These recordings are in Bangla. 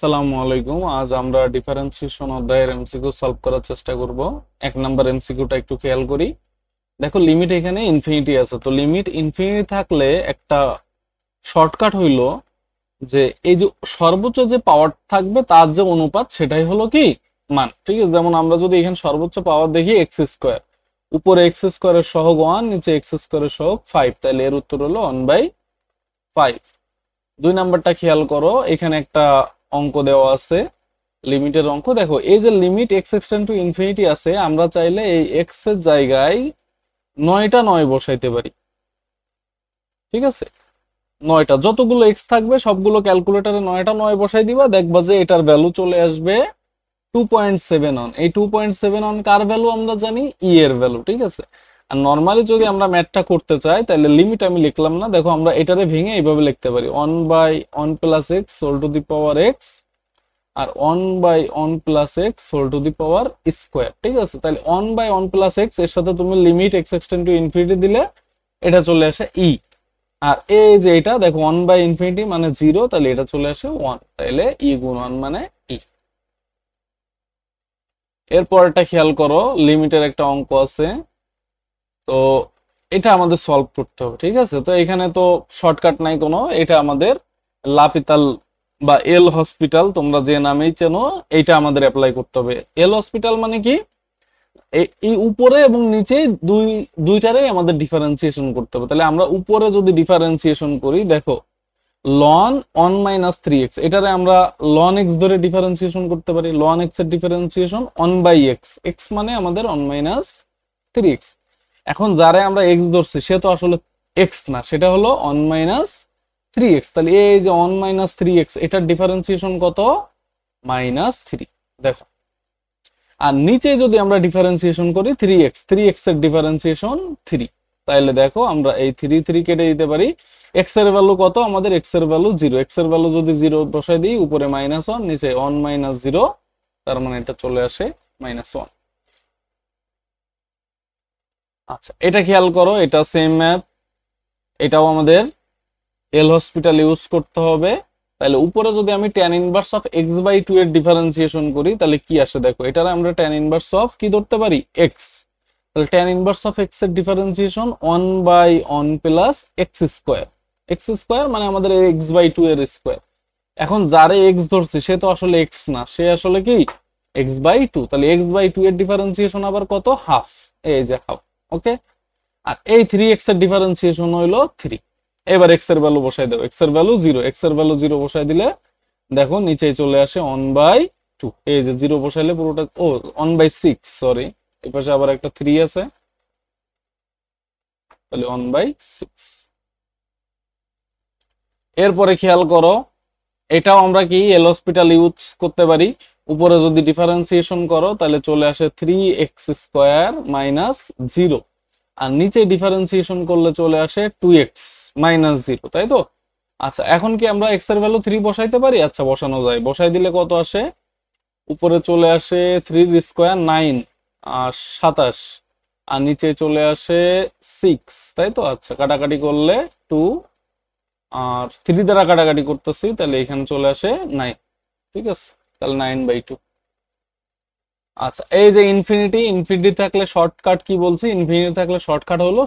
আসসালামু আলাইকুম। আজ আমরা ডিফারেন্সিয়েশন অধ্যায়ের এমসিকিউ সলভ করার চেষ্টা করব। এক নাম্বার এমসিকিউটা একটু খেয়াল করি। দেখো, লিমিট এখানে ইনফিনিটি আছে, তো লিমিট ইনফিনিটি থাকলে একটা শর্টকাট হইলো যে এই যে সর্বোচ্চ যে পাওয়ার থাকবে তার যে অনুপাত সেটাই হলো কি মান। ঠিক আছে, যেমন আমরা যদি এখানে সর্বোচ্চ পাওয়ার দেখি এক্স স্কোয়ার, উপরে এক্স স্কোয়ারের সহগ 1, নিচে এক্স স্কোয়ারের সহগ 5, তাহলে এর উত্তর হলো 1/5। দুই নাম্বারটা খেয়াল করো, এখানে একটা অঙ্ক দেওয়া আছে, লিমিটের অঙ্ক। দেখো, এই যে limit x extend to infinity আছে, আমরা চাইলে এই এক্স এর জায়গায় 9টা 9 বসাইতে পারি। ঠিক আছে, 9টা, যতগুলো এক্স থাকবে সবগুলো ক্যালকুলেটরে 9টা 9 বসাই দিবা, দেখবা যে এটার ভ্যালু চলে আসবে 2.7 এই 2.7 কার ভ্যালু আমরা জানি, ই এর ভ্যালু। ঠিক আছে, আর নর্মালি যদি আমরা ম্যাথটা করতে চাই তাহলে লিমিট আমি লিখলাম না, দেখো আমরা এটারে ভেঙে এইভাবে লিখতে পারি 1/1 plus x whole to the power x আর 1/1 plus x whole to the power square. ঠিক আছে, তাহলে 1/1 প্লাস এক্স এর সাথে তুমি limit x extend to infinity দিলে এটা চলে আসে ই। আর এই যে এটা দেখো 1/ইনফিনিটি মানে 0, তাহলে এটা চলে আসে 1, তাহলে ই গুণ 1 মানে ই। এরপরটা খেয়াল করো, লিমিটের একটা অঙ্ক আছে, তো এটা আমাদের সলভ করতে হবে। ঠিক আছে, তো এখানে তো শর্টকাট নাই কোনো, এটা আমাদের লাপিতাল বা এল হসপিটাল তোমরা যে নামেই চেনো, এইটা আমাদের অ্যাপ্লাই করতে হবে। এল হসপিটাল মানে কি, এই উপরে এবং নিচে দুইটারে আমাদের ডিফারেন্সিয়েশন করতে হবে। তাহলে আমরা উপরে যদি ডিফারেন্সিয়েশন করি, দেখো লন 1 - 3x, এটারে আমরা লন এক্স ধরে ডিফারেন্সিয়েশন করতে পারি। লন এক্স এর ডিফারেন্সিয়েশন 1/x, এক্স মানে আমাদের 1 - 3x। এখন যারে আমরা এক্স ধরছি সে তো আসলে এক্স না, সেটা হলো 1 - 3x। তাহলে এই যে 1 - 3x, এটার ডিফারেন্সিয়েশন কত, -3। দেখো, আর নিচে যদি আমরা ডিফারেন্সিয়েশন করি 3x, 3x এর ডিফারেন্সিয়েশন 3, তাহলে দেখো আমরা এই 3 কেটে দিতে পারি। এক্স এর ভ্যালু কত, আমাদের এক্স এর ভ্যালু 0, এক্স এর ভ্যালু যদি 0 বসাই দিই, উপরে -1 নিচে 1 - 0, তার মানে এটা চলে আসে -1। আচ্ছা, এটা খেয়াল করো, এটা সেম ম্যাথ, এটাও আমাদের এল হসপিটাল ইউজ করতে হবে। তাহলে উপরে যদি আমি tan ইনভার্স অফ x/2 এর ডিফারেন্সিয়েশন করি তাহলে কি আসে, দেখো এটার আমরা tan ইনভার্স অফ কি ধরতে পারি, x। তাহলে tan ইনভার্স অফ x এর differentiation 1/1 plus x square. X square মানে আমাদের x/2 এর স্কোয়ার। এখন যারে x ধরছি সে তো আসলে x না, সে আসলে কি x/2, তাহলে x/2 এর ডিফারেন্সিয়েশন আবার কত, হাফ, এই যে হাফ। ওকে, আর এই 3x এর ডিফারেন্সিয়েশন হইলো 3। এবার এক্স এর ভ্যালু বসাই দাও, এক্স এর ভ্যালু 0, এক্স এর ভ্যালু 0 বসাই দিলে দেখো নিচেই চলে আসে 1/2। এই যে 0 বসাইলে পুরোটা, ও 1/6, সরি, এই পাশে আবার একটা 3 আছে, তাহলে 1/6। এরপরে খেয়াল করো, এটাও আমরা কি এল হসপিটাল ইউজ করতে পারি। উপরে যদি ডিফারেন্সিয়েশন করো তাহলে চলে আসে 3x² - 0, আর নিচে ডিফারেন্সিয়েশন করলে চলে আসে 2x - 0, তাই তো। আচ্ছা, এখন কি আমরা x এর ভ্যালু 3 বসাইতে পারি, আচ্ছা বসানো যায়। বসাই দিলে কত আসে, উপরে চলে আসে 3 9 আর 27, আর নিচে চলে আসে 6, তাই তো। আচ্ছা, কাটাকাটি করলে 2 আর 3 দ্বারা কাটাকাটি করতেছি, তাহলে এখানে চলে আসে 9। ঠিক আছে, তাহলে 9/2। আচ্ছা, এই যে ইনফিনিটি, ইনফিনিটি থাকলে শর্টকাট কি বলছি, ইনফিনিটি থাকলে শর্টকাট হলো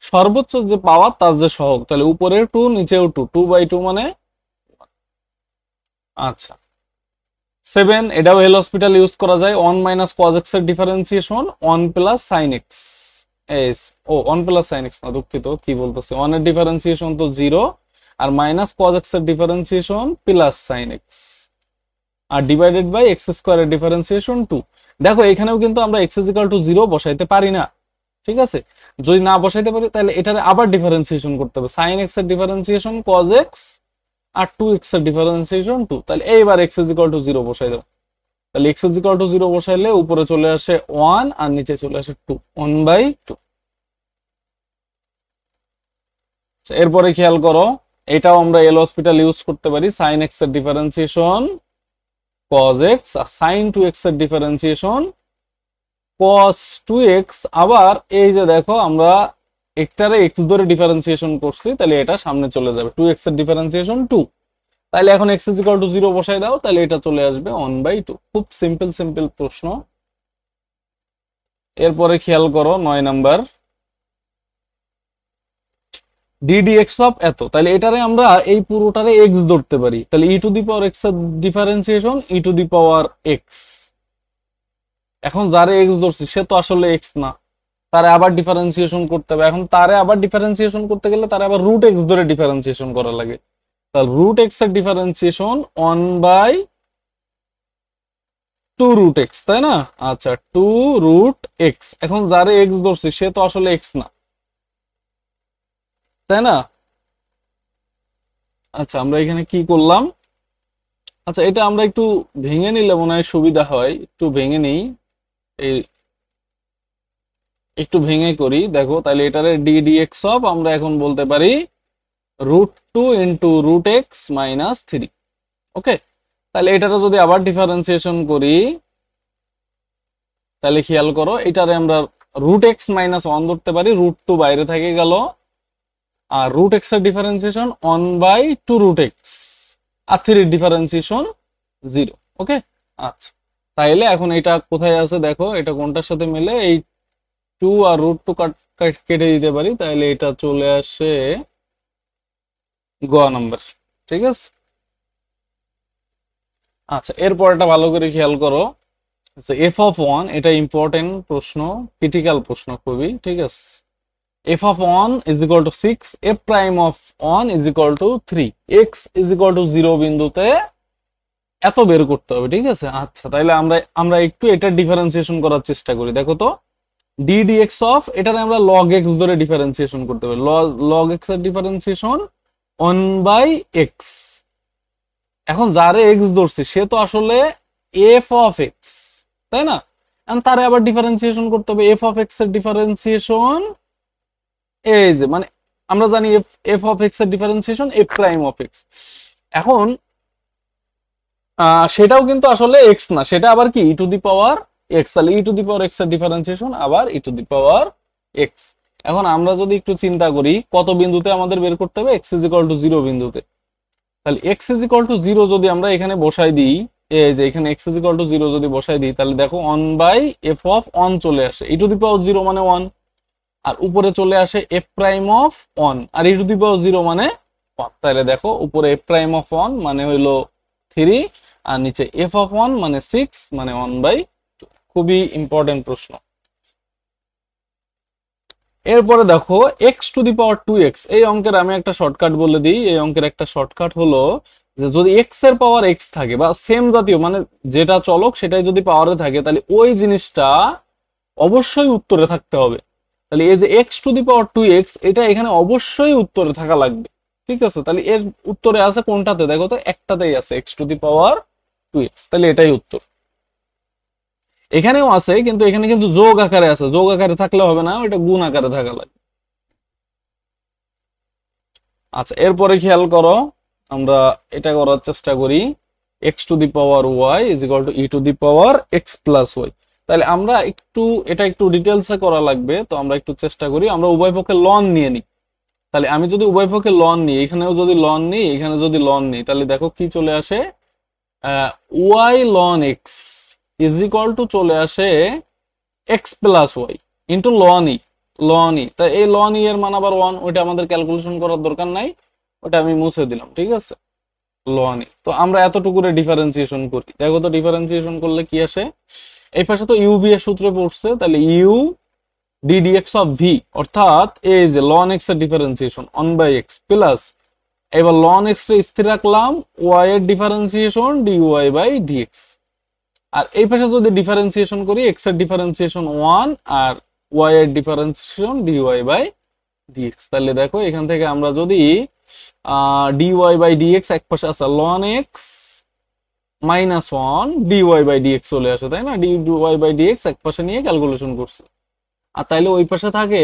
সর্বোচ্চ যে পাওয়ার তার যে সহগ, তাহলে উপরে 2 নিচেও 2, 2/2 মানে। আচ্ছা, 7, এটাও এল হসপিটাল ইউজ করা যায়। 1 - cos x এর ডিফারেন্সিয়েশন 1 + sin x, এস, ও 1 + sin x না, দুঃখিত, কি বলতেছি, 1 এর ডিফারেন্সিয়েশন তো 0, আর -cos x এর ডিফারেন্সিয়েশন +sin x, আর ডিভাইডেড বাই x² এর ডিফারেন্সিয়েশন 2। দেখো এখানেও কিন্তু আমরা x = 0 বসাইতে পারি না। ঠিক আছে, যদি না বসাইতে পারি তাহলে এটারে আবার ডিফারেন্সিয়েশন করতে হবে। sin x এর ডিফারেন্সিয়েশন cos x, আর 2x এর ডিফারেন্সিয়েশন 2, তাহলে এইবার x = 0 বসাই দাও। তাহলে x = 0 বসাইলে উপরে চলে আসে 1 আর নিচে চলে আসে 2, 1/2। এরপরে খেয়াল করো, এটাও আমরা এল হসপিটাল ইউজ করতে পারি। sin x এর ডিফারেন্সিয়েশন cos x, আর sin 2x এর ডিফারেন্সিয়েশন cos 2x। আবার এই যে দেখো আমরা একটারে x ধরে ডিফারেন্সিয়েশন করছি, তাহলে এটা সামনে চলে যাবে, 2x এর ডিফারেন্সিয়েশন 2, তাহলে এখন x ইজ ইকুয়াল টু 0 বসাই দাও, তাহলে এটা চলে আসবে 1/2। খুব সিম্পল সিম্পল প্রশ্ন। এরপরে খেয়াল করো 9 নাম্বার, ddx অফ এত, তাহলে এটারে আমরা এই পুরোটারে x ধরতে পারি, তাহলে e to the power x এর differentiation e to the power x। এখন যারে x ধরছি সে তো আসলে x না, তারে আবার ডিফারেন্সিয়েশন করতে হবে। এখন তারে আবার ডিফারেন্সিয়েশন করতে গেলে তারে আবার রুট x ধরে ডিফারেন্সিয়েশন করা লাগে, তাহলে রুট x এর ডিফারেন্সিয়েশন 1/2 রুট x, তাই না? আচ্ছা 2 রুট x। এখন যারে x ধরছি সে তো আসলে x না, তাই না? আচ্ছা আমরা এখানে কি করলাম, আচ্ছা এটা আমরা একটু ভেঙে নিলে মনে হয় সুবিধা হয়, একটু ভেঙে নিই, এই একটু ভেঙে করি, দেখো তাহলে এটারে ddx অফ আমরা এখন বলতে পারি √2 ইন্টু রুট এক্স মাইনাস 3। ওকে, তাহলে এটারে যদি আবার ডিফারেন্সিয়েশন করি, তাহলে খেয়াল করো এটারে আমরা রুট এক্স মাইনাস 1 ধরতে পারি, √2 বাইরে থেকে গেল, আর রুট এক্স এর ডিফারেন্সিয়েশন 1/2 রুট এক্স, আর 3 ডিফারেন্সিয়েশন 0। ওকে, আচ্ছা তাইলে এখন এটা কোথায় আছে দেখো, এটা কোনটার সাথে মিলে, এই 2 আর √2 কেটে দিতে পারি, তাহলে এটা চলে আসে গ নাম্বার। ঠিক আছে, আচ্ছা এরপরটা ভালো করে খেয়াল করো, এফ অফ ওয়ান, এটা ইম্পর্টেন্ট প্রশ্ন, ক্রিটিক্যাল প্রশ্ন খুবই। ঠিক আছে, f of 1 is equal to 6, f prime of 1 is equal to 3, x is equal to 0 বিন্দুতে এত বের করতে হবে। ঠিক আছে, আচ্ছা তাহলে আমরা আমরা একটু এটা ডিফারেন্সিয়েশন করার চেষ্টা করি। দেখো তো ddx অফ এটারে আমরা log x ধরে ডিফারেন্সিয়েশন করতে পারি, log x এর ডিফারেন্সিয়েশন 1/x। এখন যারে x ধরছি সে তো আসলে f of x, তাই না? এখন তারে আবার ডিফারেন্সিয়েশন করতে হবে, f of x এর ডিফারেন্সিয়েশন এই যে, মানে আমরা জানি f of x এর differentiation f prime of x। এখন সেটাও কিন্তু আসলে x না, সেটা আবার কি e to the power x, তাহলে e to the power x এর ডিফারেন্সিয়েশন আবার e to the power x। এখন আমরা যদি একটু চিন্তা করি কত বিন্দুতে আমাদের বের করতে হবে, x ইজ ইকুয়াল টু 0 বিন্দুতে, তাহলে x ইজ ইকুয়াল টু 0 যদি আমরা এখানে বসাই দিই, এই যে এখানে x ইজ ইকুয়াল টু 0 যদি বসাই দিই, তাহলে দেখো 1/f of 1 চলে আসে, e টু দি পাওয়ার 0 মানে 1, আর উপরে চলে আসে f প্রাইম অফ 1, আর e টু দি পাওয়ার 0 মানে 1। তাহলে দেখো উপরে f প্রাইম অফ 1 মানে হইলো 3, আর নিচে f অফ 1 মানে 6 মানে 1/2। খুবই ইম্পর্টেন্ট প্রশ্ন। এরপরে দেখো x two the power 2x, এই অঙ্কের আমি একটা শর্টকাট বলে দিই। এই অঙ্কের একটা শর্টকাট হলো যে যদি x এর পাওয়ার x থাকে বা সেম জাতীয়, মানে যেটা চলক সেটাই যদি পাওয়ারে থাকে, তাহলে ওই জিনিসটা অবশ্যই উত্তরে থাকতে হবে। তাহলে এই যে x two the power 2x, এটা এখানে অবশ্যই উত্তরে থাকা লাগবে। ঠিক আছে, তাহলে এর উত্তরে আছে কোনটাতে, দেখো তো একটাতেই আছে x two the power 2x, তাহলে এটাই উত্তর। এখানেও আছে কিন্তু এখানে কিন্তু যোগ আকারে আছে, যোগ আকারে থাকলে হবে না, এটা গুণ আকারে থাকা লাগবে। আচ্ছা এরপরে খেয়াল করো, আমরা এটা করার চেষ্টা করি, x two the power y is equal two e to the power x plus y। তাহলে আমরা একটু এটা একটু ডিটেলসে করা লাগবে, তো আমরা একটু চেষ্টা করি, আমরা উভয় পক্ষে লন নিয়ে নিই। তাহলে আমি যদি উভয় পক্ষে লন নিই, এখানেও যদি লন নিই, এখানে যদি লন নিই, তাহলে দেখো কি চলে আসে, y ln x is equal to চলে আসে x plus y into ln e, ln e. তাই এই লন ই এর মান আবার 1, ওইটা আমাদের ক্যালকুলেশন করার দরকার নাই, ওটা আমি মুছে দিলাম। ঠিক আছে, লন ই। তো আমরা এতটুকুরে ডিফারেন্সিয়েশন করি, দেখো তো ডিফারেন্সিয়েশন করলে কি আসে, এই পাশে তো ইউ ভি এর সূত্রে পড়ছে, তাহলে ইউ ddx অফ ভি, অর্থাৎ এই যে লন এক্স এর ডিফারেন্সিয়েশন 1/x প্লাস, এবার লন এক্স রে স্থির রাখলাম, y এর ডিফারেন্সিয়েশন dy বাই dx। আর এই পাশে যদি ডিফারেন্সিয়েশন করি, x এর ডিফারেন্সিয়েশন 1 আর y এর ডিফারেন্সিয়েশন dy বাই dx। তাহলে দেখো এখান থেকে আমরা যদি dy বাই dx এক পাশে আছে ln x minus 1 dy by dx চলে আসে, তাই না? dy বাই dx এক পাশে নিয়ে ক্যালকুলেশন করছে, আর তাইলে ওই পাশে থাকে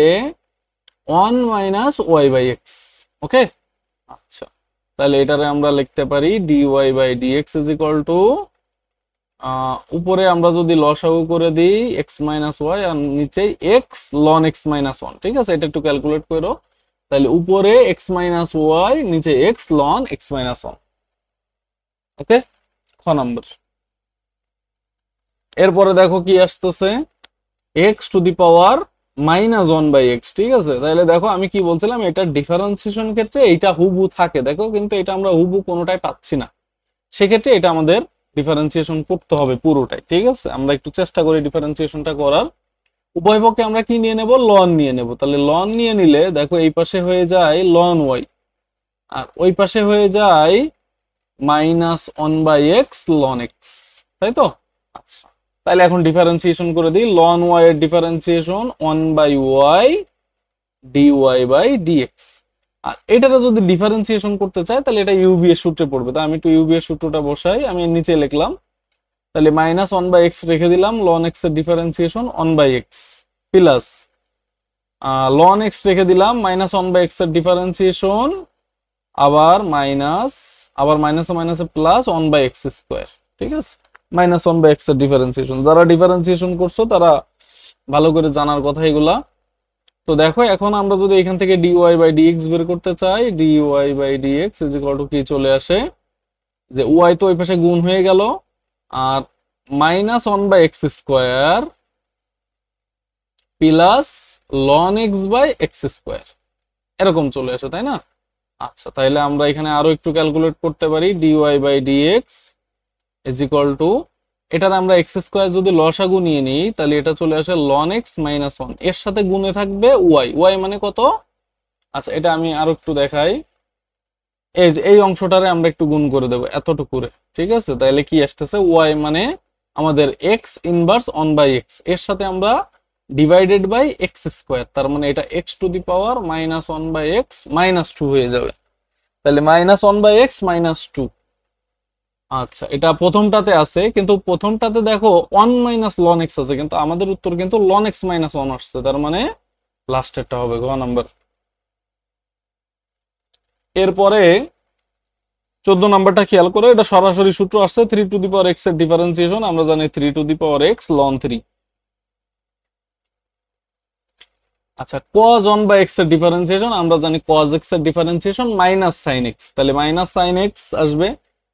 1 minus y by x। Okay, আচ্ছা তাহলে এটারে আমরা লিখতে পারি dy by dx is equal to, উপরে আমরা যদি লসাগু করে দিই x মাইনাস ওয়াই, আর নিচে x লন x মাইনাস 1। ঠিক আছে, এটা একটু ক্যালকুলেট করো, তাহলে উপরে x মাইনাস ওয়াই, নিচে x লন x মাইনাস 1। ওকে, খ নাম্বার। এরপরে দেখো কি আসতেছে, x to the power minus one by x. ঠিক আছে, তাহলে দেখো আমি কি বলছিলাম, এটা ডিফারেন্সিয়েশন ক্ষেত্রে এইটা হুবহু থাকে, দেখো কিন্তু এটা আমরা হুবহু কোনোটাই পাচ্ছি না, সেক্ষেত্রে এটা আমাদের ডিফারেন্সিয়েশন করতে হবে পুরোটাই। ঠিক আছে, আমরা একটু চেষ্টা করি ডিফারেন্সিয়েশনটা করার। উভয় পক্ষে আমরা কি নিয়ে নেব, লন নিয়ে নেব। তাহলে লন নিয়ে নিলে দেখো এই পাশে হয়ে যায় লন ওয়াই, আর ওই পাশে হয়ে যায় minus one by x ln x, তাই তো? আচ্ছা, তাহলে এখন ডিফারেন্সিয়েশন করে দিই। লন ওয়াই এর differentiation one by y dy by dx. আর এটাতে যদি ডিফারেন্সিয়েশন করতে চাই তাহলে এটা ইউভি এর সূত্রে পড়বে। তাই আমি একটু ইউভি এর সূত্রটা বসাই, আমি এর নিচে লিখলাম। তাহলে মাইনাস ওয়ান বাই এক্স রেখে দিলাম, লন এক্স এর differentiation one by x plus loan x রেখে দিলাম, মাইনাস ওয়ান বাই এক্স এর ডিফারেন্সিয়েশন আবার মাইনাস, আবার মাইনাসে মাইনাসে plus one by x square. ঠিক আছে, মাইনাস ওয়ান বাই এক্স এর ডিফারেন্সিয়েশন, যারা ডিফারেন্সিয়েশন করছো তারা ভালো করে জানার কথা এগুলা। তো দেখো এখন আমরা যদি এখান থেকে ডিওয়াই বাই ডিএক্স বের করতে চাই, dy by dx is equal to কি চলে আসে, যে ওয়াই তো ওই পাশে গুণ হয়ে গেল, আর minus one by x square plus loan x by x square, এরকম চলে আসে, তাই না? আচ্ছা, তাইলে আমরা এখানে আরো একটু ক্যালকুলেট করতে পারি। Dy by dx is equal to, এটার আমরা এক্স স্কোয়ার যদি লসাগু নিয়ে নিই তাহলে এটা চলে আসে লন এক্স মাইনাস ওয়ান, এর সাথে গুণে থাকবে ওয়াই, ওয়াই মানে কত? আচ্ছা, এটা আমি আরো একটু দেখাই, এই যে এই অংশটারে আমরা একটু গুণ করে দেবো এতটুকুরে। ঠিক আছে, তাহলে কি আসতেছে, ওয়াই মানে আমাদের x inverse one by x, এর সাথে আমরা ডিভাইডেড বাই এক্স স্কোয়ার, তার মানে এটা x to the power minus one by x minus two হয়ে যাবে। তাহলে minus one by x minus two. আচ্ছা, এটা প্রথমটাতে আছে, কিন্তু প্রথমটাতে দেখো ওয়ান মাইনাস লন এক্স আছে, কিন্তু আমাদের উত্তর কিন্তু লন এক্স মাইনাস ওয়ান আসছে, তার মানে লাস্টেরটা হবে ঘ নাম্বার। এরপরে 14 নাম্বারটা খেয়াল করো, এটা সরাসরি সূত্র আসছে, three to the power x এর ডিফারেন্সিয়েশন আমরা জানি three to the power x লন থ্রি। আচ্ছা, cos 1 বাই x এর ডিফারেন্সিয়েশন আমরা জানি cos x এর ডিফারেন্সিয়েশন মাইনাস sin x, তাহলে মাইনাস sin x আসবে,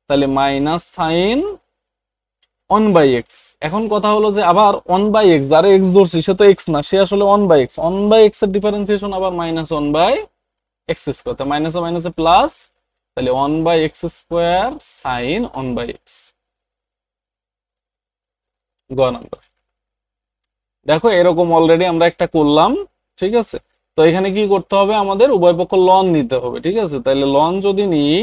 তাহলে মাইনাস sin 1 বাই x। এখন কথা হলো যে আবার 1 বাই x, যারে x ধরছি সে তো x না, সে আসলে 1 বাই x, 1 বাই x এর ডিফারেন্সিয়েশন আবার মাইনাস 1 বাই x স্কয়ার, তাহলে মাইনাসে মাইনাসে প্লাস, তাহলে 1 by x square sin 1 by x। গ নাম্বার। দেখো এরকম অলরেডি আমরা একটা করলাম। ঠিক আছে, তো এখানে কি করতে হবে, আমাদের উভয় পক্ষ লন নিতে হবে। ঠিক আছে, তাহলে লন যদি নিই,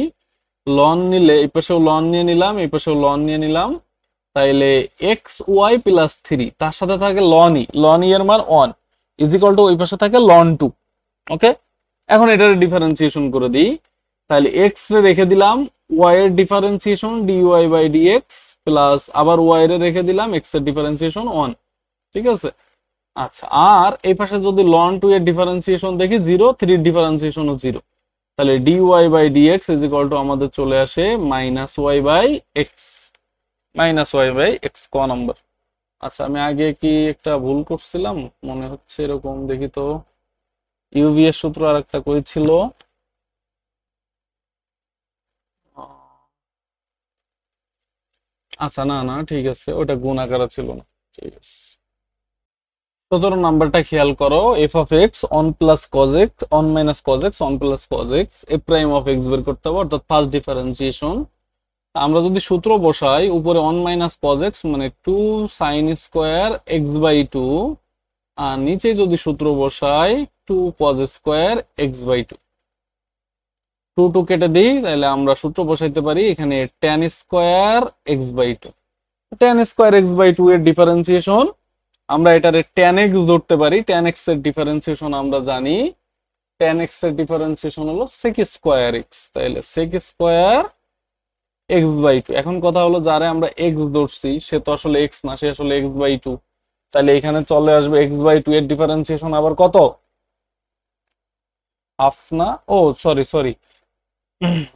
লন নিলে এই পাশেও লন নিয়ে নিলাম, এই পাশেও লন নিয়ে নিলাম, তাইলে এক্স ওয়াই প্লাস থ্রি, তার সাথে থাকে লন ই, লন ই এর মান ওয়ান ইজ ইকুয়াল টু ওই পাশে থাকে লন টু। ওকে, এখন এটার ডিফারেন্সিয়েশন করে দিই, তাহলে এক্স রে রেখে দিলাম, ওয়াই এর differentiation dy by dx plus আবার ওয়াই রে রেখে দিলাম এক্স এর ডিফারেন্সিয়েশন ওয়ান। ঠিক আছে, আচ্ছা, আর এই পাশে যদি লন টু এর ডিফারেন্সিয়েশন দেখি জিরো, থ্রির ডিফারেন্সিয়েশনও জিরো, তাহলে dy by dx is equal to আমাদের চলে আসে minus y by x, minus y by x ক নম্বর। আচ্ছা, আমি আগে কি একটা ভুল করছিলাম মনে হচ্ছে এরকম, দেখি তো, ইউভি এর সূত্র আর একটা করেছিল, আচ্ছা না না ঠিক আছে, ওটা গুণ আকারে ছিল না। ঠিক আছে, 17 নাম্বারটা খেয়াল করো, F of x on plus cos x on minus cos x on plus cos x A prime of x বের করতে হবে, অর্থাৎ ফার্স্ট ডিফারেন্সিয়েশন। আমরা যদি সূত্র বসাই, উপরে অন মাইনাস কজ এক্স মানে two sine square x by two, আর নিচে যদি সূত্র বসাই two cos square x by two, two two কেটে দিই, তাহলে আমরা সূত্র বসাইতে পারি এখানে tan square x by two, tan square x by two এর ডিফারেন্সিয়েশন আমরা এটারে ট্যান এক্স ধরতে পারি, ট্যান এক্স এর ডিফারেন্সিয়েশন আমরা জানি, ট্যান এক্স এর ডিফারেন্সিয়েশন হলো সেক স্কোয়ার এক্স, তাহলে sec square x by two. এখন কথা হলো যারে আমরা এক্স ধরছি সে তো আসলে এক্স না, সে আসলে এক্স বাই টু, তাহলে এখানে চলে আসবে এক্স বাই টু এর ডিফারেন্সিয়েশন আবার কত, হাফ না, ও সরি সরি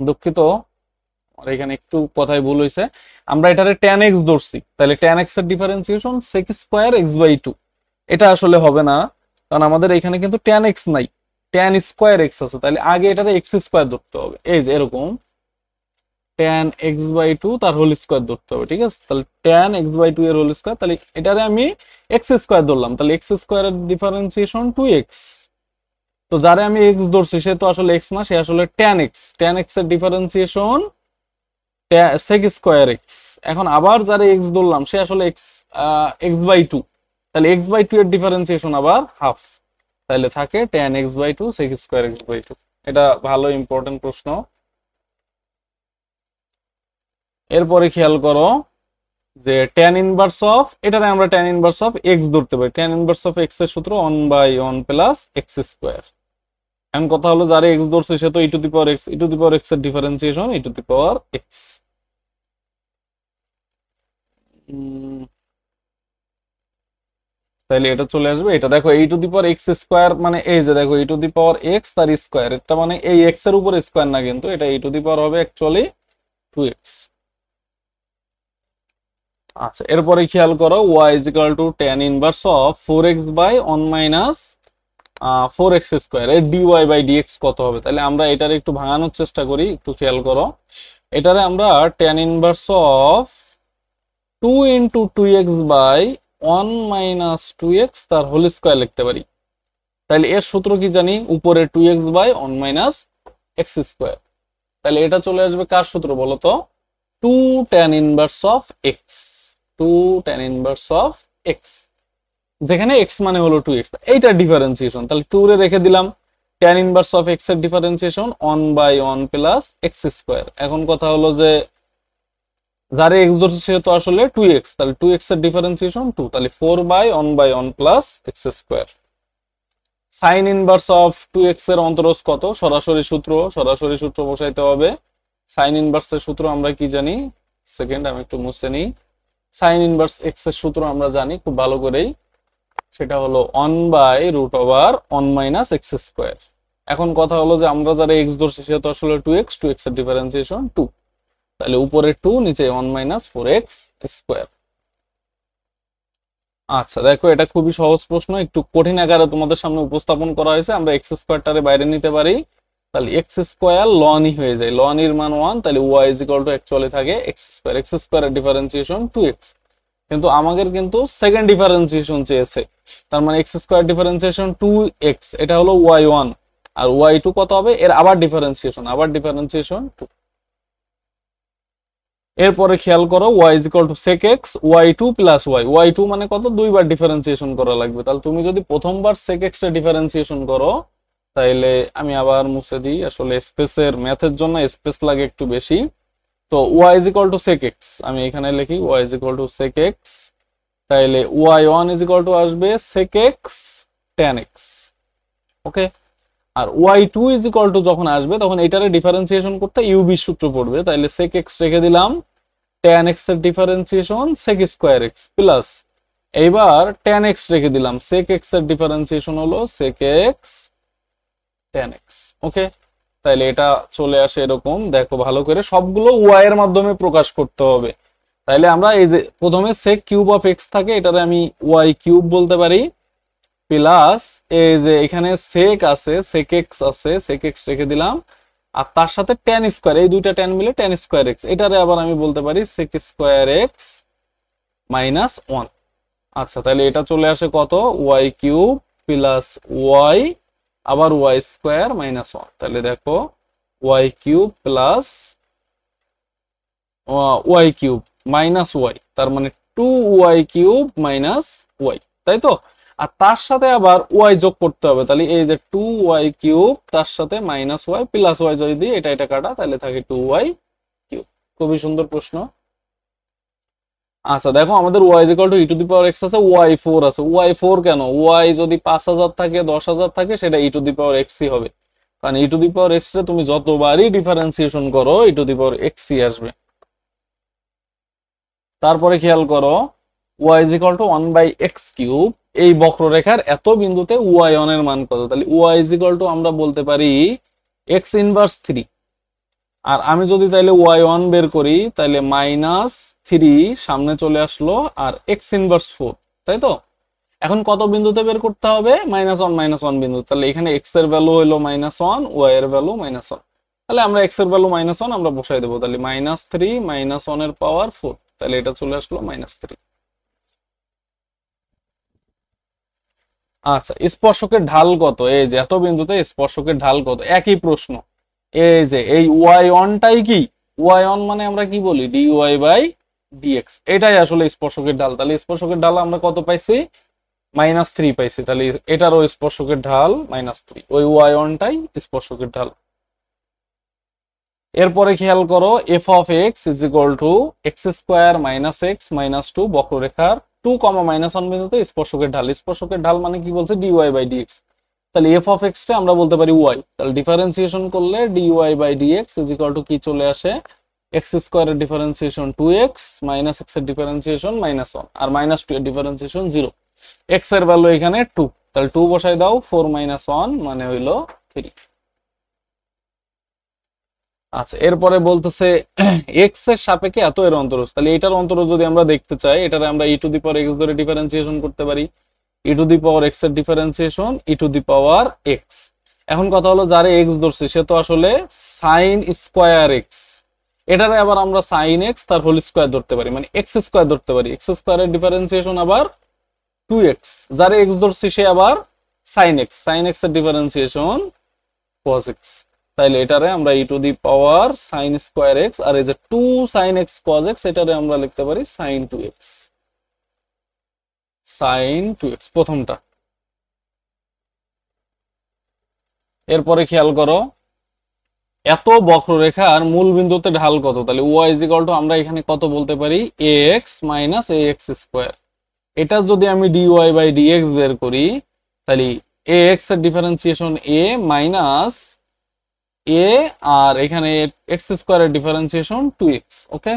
দুঃখিত, আর এখানে একটু কথাই ভুল হয়েছে, আমরা এটারে ট্যান এক্স ধরছি, তাহলে ট্যান এক্স এর differentiation sec square x by two, এটা আসলে হবে না, কারণ আমাদের এখানে কিন্তু ট্যান এক্স নাই, ট্যান স্কোয়ার এক্স আছে, তাহলে আগে এটারে এক্স স্কোয়ার ধরতে হবে, এই যে এরকম। tan x/2 তার হোল স্কয়ার ধরতে হবে, ঠিক আছে? তাহলে tan x/2 এর হোল স্কয়ার, তাহলে এটারে আমি x স্কয়ার ধরলাম, তাহলে x স্কয়ারের ডিফারেন্সিয়েশন 2x। তো যারে আমি x ধরছি সে তো আসলে x না, সে আসলে tan x। tan x এর ডিফারেন্সিয়েশন sec স্কয়ার x। এখন আবার যারে x ধরলাম সে আসলে x/2, তাহলে x/2 এর ডিফারেন্সিয়েশন আবার হাফ, তাহলে থাকে tan x/2 sec square x/2। এটা ভালো ইম্পর্টেন্ট প্রশ্ন। এরপরে খেয়াল করো যে tan ইনভার্স অফ, এটারে আমরা tan ইনভার্স অফ x ধরতে পারি। tan ইনভার্স অফ x এর সূত্র 1/1 প্লাস x স্কয়ার। এখন কথা হলো যারে x ধরছে সে তো e to the power x, e to the power x এর differentiation e to the power x। তাহলে এটা চলে আসবে, এটা দেখো e to the power x square মানে এই যে দেখো e to the power x তার স্কয়ার, এটা মানে এই x এর উপর স্কয়ার না, কিন্তু এটা e টু দি পাওয়ার হবে অ্যাকচুয়ালি 2x। আচ্ছা, এরপরে খেয়াল করো y is equal to tan inverse of 4x by 1 minus 4x square এর dy বাই dx কত হবে? তাহলে আমরা এটারে একটু ভাঙানোর চেষ্টা করি, একটু খেয়াল করো। এটারে আমরা tan inverse of 2 into 2x by 1 minus 2x তার হোল স্কয়ার লিখতে পারি। তাহলে এর সূত্র কি জানি? উপরে 2x by 1 minus x square. তাহলে এটা চলে আসবে কার সূত্র বলো তো? 2 tan inverse of x, 2 tan inverse of x, যেখানে x মানে হলো 2x, এইটা ডিফারেন্সিয়েশন। তাহলে 2 রে রেখে দিলাম, tan ইনভার্স অফ x এর ডিফারেন্সিয়েশন 1/1 প্লাস x স্কয়ার। এখন কথা হলো যে যারে x ধরছে সে তো আসলে 2x, তাহলে 2x এর ডিফারেন্সিয়েশন 2, তাহলে 4/1/1 plus x square. Sign inverse of 2x এর অন্তরজ কত? সরাসরি সূত্র বসাইতে হবে। সাইন ইনভার্সের সূত্র আমরা কি জানি? সেকেন্ড আমি একটু মুছে নিই। সাইন ইনভার্স x এর সূত্র আমরা জানি খুব ভালো করেই, সেটা হলো 1/√1 মাইনাস x স্কয়ার। এখন কথা হলো যে আমরা যারা x ধরছি সে তো আসলে 2x, 2x এর ডিফারেন্সিয়েশন 2, তাহলে উপরে 2 নিচে 1 মাইনাস 4x স্কয়ার। আচ্ছা দেখো, এটা খুবই সহজ প্রশ্ন, একটু কঠিন আকারে তোমাদের সামনে উপস্থাপন করা হয়েছে। আমরা x স্কয়ারটারে বাইরে নিতে পারি, তাহলে x স্কয়ার ln ই হয়ে যায়, ln এর মান 1, তাহলে y is equal to actually থাকে x স্কয়ার। x স্কয়ারের ডিফারেন্সিয়েশন 2x, কিন্তু আমাদের কিন্তু সেকেন্ড ডিফারেন্সিয়েশন চেয়েছে, তার মানে x স্কয়ার ডিফারেন্সিয়েশন 2x, এটা হলো y1, আর y2 কত হবে? এর আবার ডিফারেন্সিয়েশন 2। এরপরে খেয়াল করো y is equal to sec x y2 plus y, y2 মানে কত? দুইবার ডিফারেন্সিয়েশন করা লাগবে। তাহলে তুমি যদি প্রথমবার sec x এর ডিফারেন্সিয়েশন করো, তাইলে আমি আবার মুছে দিই, আসলে স্পেসের ম্যাথের জন্য স্পেস লাগে একটু বেশি। তো y is equal to sec x, আমি এখানে লিখি y is equal to sec x, তাইলে y1 ইজ ইকুয়াল টু আসবে sec x tan x, okay. আর y2 ইজ ইকুয়াল টু যখন আসবে তখন এটারে ডিফারেন্সিয়েশন করতে uv সূত্র পড়বে, তাইলে sec x রেখে দিলাম, tan x এর differentiation sec square x plus, এইবার tan x রেখে দিলাম, sec x এর ডিফারেন্সিয়েশন হলো sec x tan x, ওকে। তাইলে এটা চলে আসে এরকম, দেখো ভালো করে সবগুলো y এর মাধ্যমে প্রকাশ করতে হবে। তাইলে আমরা এই যে প্রথমে sec কিউব অফ x থাকে, এটারে আমি y কিউব বলতে পারি, প্লাস এই যে এখানে sec আছে, sec x আছে, sec x রেখে দিলাম, আর তার সাথে tan স্কয়ার, এই দুইটা tan মিলে tan স্কয়ার x, এটারে আবার আমি বলতে পারি sec স্কয়ার x মাইনাস 1। আচ্ছা, তাহলে এটা চলে আসে কত? y কিউব প্লাস y আবার y স্কয়ার মাইনাস 1, তাহলে দেখো y cube plus y cube minus y, তার মানে 2y কিউব মাইনাস y, তাই তো? আর তার সাথে আবার y যোগ করতে হবে, তাহলে এই যে 2y কিউব তার সাথে মাইনাস y প্লাস y যদি দিই, এটা কাটা, তাহলে থাকে 2y কিউব। খুবই সুন্দর প্রশ্ন। আচ্ছা দেখো, আমাদের y is equal two e to the power x আছে, y4 আছে। y4 কেন? y যদি 5000 থাকে 10000 থাকে সেটা e to the power x ই হবে, কারণ e to the power x রে তুমি যতবারই ডিফারেন্সিয়েশন করো e to the power x ই আসবে। তারপরে খেয়াল করো y is equal two 1/x cube, এই বক্ররেখার এত বিন্দুতে y1 এর মান কত? তাহলে y ইজ ইকুয়াল টু আমরা বলতে পারি x ইনভার্স 3, আর আমি যদি তাইলে y1 বের করি, তাহলে -3 সামনে চলে আসলো, আর x ইনভার্স 4, তাই তো? এখন কত বিন্দুতে বের করতে হবে? -1 বিন্দু, তাহলে এখানে x এর ভ্যালু হলো -1, y এর ভ্যালু -1, তাহলে আমরা এক্স এর ভ্যালু -1 আমরা বসাই দেবো, তাহলে -3 -1 এর পাওয়ার 4, তাহলে এটা চলে আসলো -3। আচ্ছা, স্পর্শকের ঢাল কত? এই যে এত বিন্দুতে স্পর্শকের ঢাল কত, একই প্রশ্ন। এই যে এই y1 টাই কি, y1 মানে আমরা কি বলি, dy বাই dx, এটাই আসলে স্পর্শকের ঢাল। তাহলে স্পর্শকের ঢাল আমরা কত পাইছি, -3 পাইছি, তাহলে এটারও স্পর্শকের ঢাল -3, ওই y1 টাই স্পর্শকের ঢাল। এরপরে খেয়াল করো, F of x is equal two x square minus x minus 2 বক্ররেখার 2, -1 বিন্দুতে স্পর্শকের ঢাল। স্পর্শকের ঢাল মানে কি বলছে, ডিওয়াই বাই ডিএক্স। তাহলে এফ অফ এক্স টা আমরা বলতে পারি ওয়াই, তাহলে ডিফারেন্সিয়েশন করলে dy by dx is equal to কি চলে আসে, এক্স স্কোয়ারের ডিফারেন্সিয়েশন 2x মাইনাস এক্স এর ডিফারেন্সিয়েশন -1 আর -2 এর ডিফারেন্সিয়েশন 0। এক্স এর ভ্যালু এখানে 2, তাহলে 2 বসাই দাও, 4 - 1 মানে হইলো 3। আচ্ছা, এরপরে বলতেছে এক্স এর সাপেক্ষে এত এর অন্তরজ, তাহলে এটার অন্তরজ যদি আমরা দেখতে চাই, এটারে আমরা e to the power x ধরে ডিফারেন্সিয়েশন করতে পারি। ই টু দি পাওয়ার এক্স এর differentiation e to the power x. এখন কথা হলো, যারে এক্স ধরছে সে তো আসলে সাইন স্কোয়ার এক্স, এটারে আবার আমরা সাইন এক্স তার হোল স্কোয়ার ধরতে পারি, মানে এক্স স্কোয়ার ধরতে পারি। এক্স স্কোয়ারের ডিফারেন্সিয়েশন আবার 2x, যারে এক্স ধরছে সে আবার সাইন এক্স, সাইন এক্স এর ডিফারেন্সিয়েশন cos x। তাইলে এটারে আমরা e to the power sine square x, আর এই যে 2 সাইন এক্স cos x, এটারে আমরা লিখতে পারি সাইন 2x, সাইন 2x প্রথমটা। এরপরে খেয়াল করো, এত বক্ররেখার মূল বিন্দুতে ঢাল কত, তাহলে y ইজ ইকুয়াল টু আমরা এখানে কত বলতে পারি, ax মাইনাস ax স্কোয়ার। এটা যদি আমি dy বাই dx বের করি, তাহলে ax এর ডিফারেন্সিয়েশন a মাইনাস a, আর এখানে এক্স স্কোয়ারের ডিফারেন্সিয়েশন 2x। ওকে,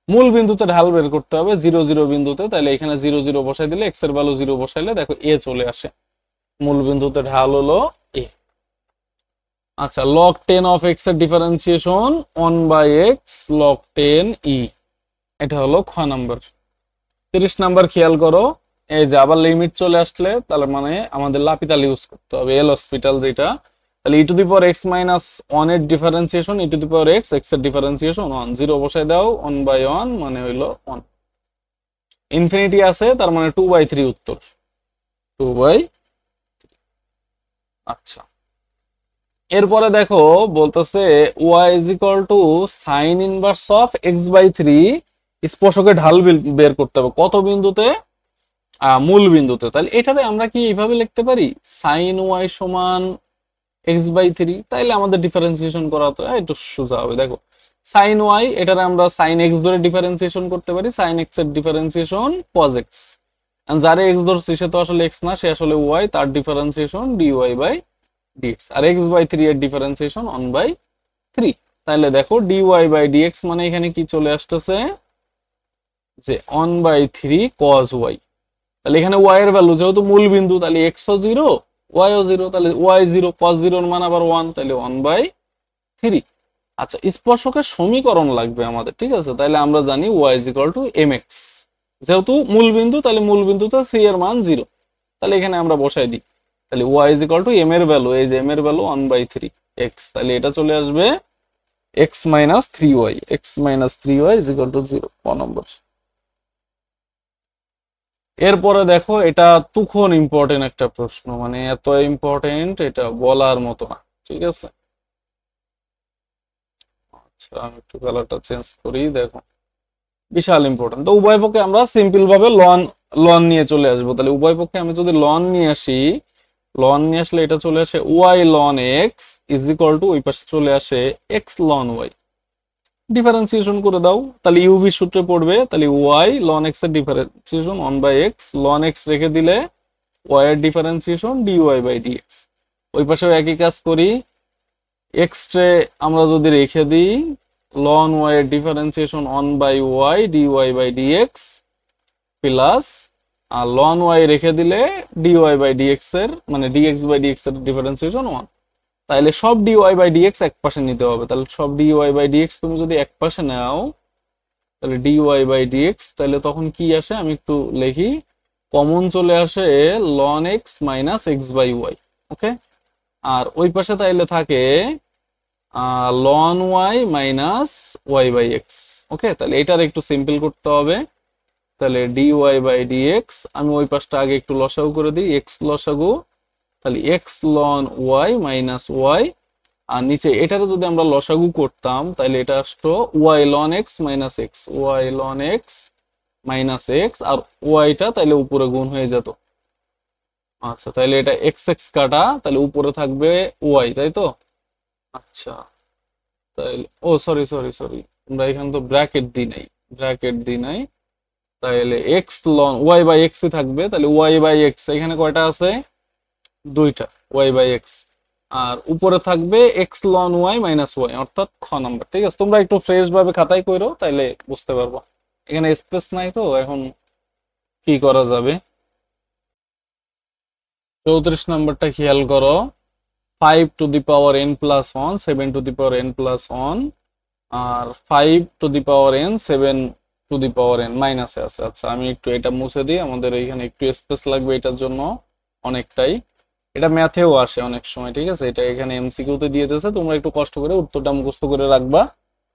মূল বিন্দুতে ঢাল বের করতে হবে 0 0 বিন্দুতে, তাহলে এখানে 0 0 বসাই দিলে, এক্স এর ভ্যালু 0 বসাইলে দেখো a চলে আসে, মূল বিন্দুতে ঢাল হলো a। আচ্ছা, log 10 অফ এক্স এর ডিফারেন্সিয়েশন 1/x log 10 e, এটা হলো খ নাম্বার। 30 নাম্বার খেয়াল করো, এই যে আবার লিমিট চলে আসলে তাহলে মানে আমাদের লাপিতাল ইউজ করতে হবে, এল হসপিটাল যেটা। তাহলে e to the power x minus 1 এর differentiation e to the power x, x এর ডিফারেন্সিয়েশন 1, 0 বসাই দাও, 1/1 মানে হইলো 1। ইনফিনিটি আছে, তার মানে 2/3 উত্তর, 2/3। আচ্ছা, এরপরে দেখো বলতেছে y is equal two sign inverse of x/3, স্পর্শকের ঢাল বের করতে হবে কত বিন্দুতে, মূল বিন্দুতে। তাহলে এটাতে আমরা কি এইভাবে লিখতে পারি, সাইন y সমান x/3, তাইলে আমাদের ডিফারেন্সিয়েশন করা তো একটু সোজা হবে। দেখো সাইন y, এটারে আমরা সাইন x ধরে ডিফারেন্সিয়েশন করতে পারি, সাইন x এর ডিফারেন্সিয়েশন cos x, যারে x ধরছি সে তো আসলে x না, সে আসলে y, তার ডিফারেন্সিয়েশন dy বাই dx, আর x/3 এর ডিফারেন্সিয়েশন 1/3। তাহলে দেখো dy বাই dx মানে এখানে কি চলে আসতেছে, যে 1/3 cos y। তাহলে এখানে y এর ভ্যালু যেহেতু মূল বিন্দু, তাহলে x ও 0 y ও 0, তাহলে y 0, cos 0 এর মান আবার 1, তাহলে 1/3। আচ্ছা, স্পর্শকের সমীকরণ লাগবে আমাদের, ঠিক আছে। তাহলে আমরা জানি y is equal two mx, যেহেতু মূল বিন্দু তাহলে মূল বিন্দুতে c এর মান 0, তাহলে এখানে আমরা বসাই দিই। তাহলে y is equal two m এর ভ্যালু, এই যে m এর ভ্যালু 1/3 x, তাহলে এটা চলে আসবে x minus 3y, x minus 3y is equal two 0, ক নম্বর। এরপরে দেখো, এটা তুখন ইম্পর্টেন্ট একটা প্রশ্ন, মানে এত ইম্পর্টেন্ট এটা বলার মতো না, ঠিক আছে। আচ্ছা, আমি একটু কালারটা চেঞ্জ করি, দেখো বিশাল ইম্পর্টেন্ট। তো উভয় পক্ষে আমরা সিম্পল ভাবে লন লন নিয়ে চলে আসবো। তাহলে উভয় পক্ষে আমি যদি লন নিয়ে আসি, লন নিয়ে আসলে এটা চলে আসে y ln x is equal two ওই পাশে চলে আসে x ln y, ডিফারেন্সিয়েশন করে দাও, তাহলে ইউভি সূত্রে পড়বে, তাহলে y ln x এর ডিফারেন্সিয়েশন 1/x, ln x রেখে দিলে y এর ডিফারেন্সিয়েশন dy বাই dx। ওই পাশেও একই কাজ করি, x রে আমরা যদি রেখে দিই, ln y এর differentiation 1/y dy by dx plus, আর ln y রেখে দিলে dy বাই dx এর মানে dx বাই dx এর ডিফারেন্সিয়েশন 1। তাহলে সব dy বাই dx এক পাশে নিতে হবে, তাহলে সব dy বাই dx তুমি যদি এক পাশে নাও, তাহলে dy বাই dx, তাহলে তখন কি আসে আমি একটু লিখি, কমন চলে আসে ln x minus x by y। Okay, আর ওই পাশে তাইলে থাকে ln y minus y by x. Okay, তাহলে এটার একটু সিম্পল করতে হবে। তাহলে d y by d x, আমি ওই পাশটা আগে একটু লসাগু করে দিই, এক্স লসাগু, তাহলে x loan y minus y, আর নিচে এটারও যদি আমরা লসাগু করতাম তাহলে এটা আসতো y ln x minus x, y ln x minus x, আর ওয়াইটা তাহলে উপরে গুণ হয়ে যেত। আচ্ছা, তাহলে এটা এক্স এক্স কাটা, তাহলে উপরে থাকবে ওয়াই, তাই তো? আচ্ছা, তাহলে ও সরি সরি সরি, আমরা এখানে তো ব্র্যাকেট দিই নাই, ব্র্যাকেট দিই নাই, তাহলে এক্স লন ওয়াই বাই এক্সই থাকবে। তাহলে ওয়াই বাই এক্স এখানে কয়টা আছে? দুইটা, ওয়াই বাই এক্স, আর উপরে থাকবে x loan y minus y, অর্থাৎ খ নাম্বার। ঠিক আছে, তোমরা একটু ফ্রেশ ভাবে খাতায় কইরো, তাইলে বুঝতে পারবো। এখানে স্পেস নাই তো এখন কি করা যাবে। 34 নাম্বারটা খেয়াল করো, 5 to the power n plus 1, 7 to the power n plus 1, আর 5 to the power n, 7 to the power n মাইনাসে আছে। আচ্ছা, আমি একটু এটা মুছে দিই, আমাদের এখানে একটু স্পেস লাগবে এটার জন্য অনেকটাই। এটা ম্যাথেও আসে অনেক সময়, ঠিক আছে? এটা এখানে এমসিকিউতে দিয়ে দিয়েছে, তোমরা একটু কষ্ট করে উত্তরটা মুখস্থ করে রাখবা।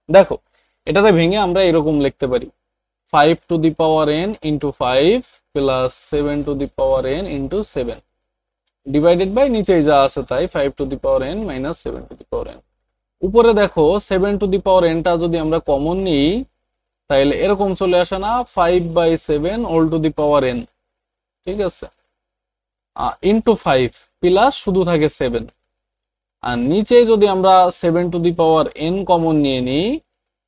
দেখো, এটাতে ভেঙে আমরা এরকম লিখতে পারি, 5 to the power n into 5 plus 7 to the power n into 7 divided by নিচেই যা আছে তাই 5 to the power n minus 7 to the power n। উপরে দেখো 7 টু দি পাওয়ার n টা যদি আমরা কমন নিই তাহলে এরকম চলে আসে না, 5 by 7 all to the power n, ঠিক আছে, ইন্টু 5 প্লাস শুধু থাকে 7, আর নিচে যদি আমরা 7 to the power n common নিয়ে নিই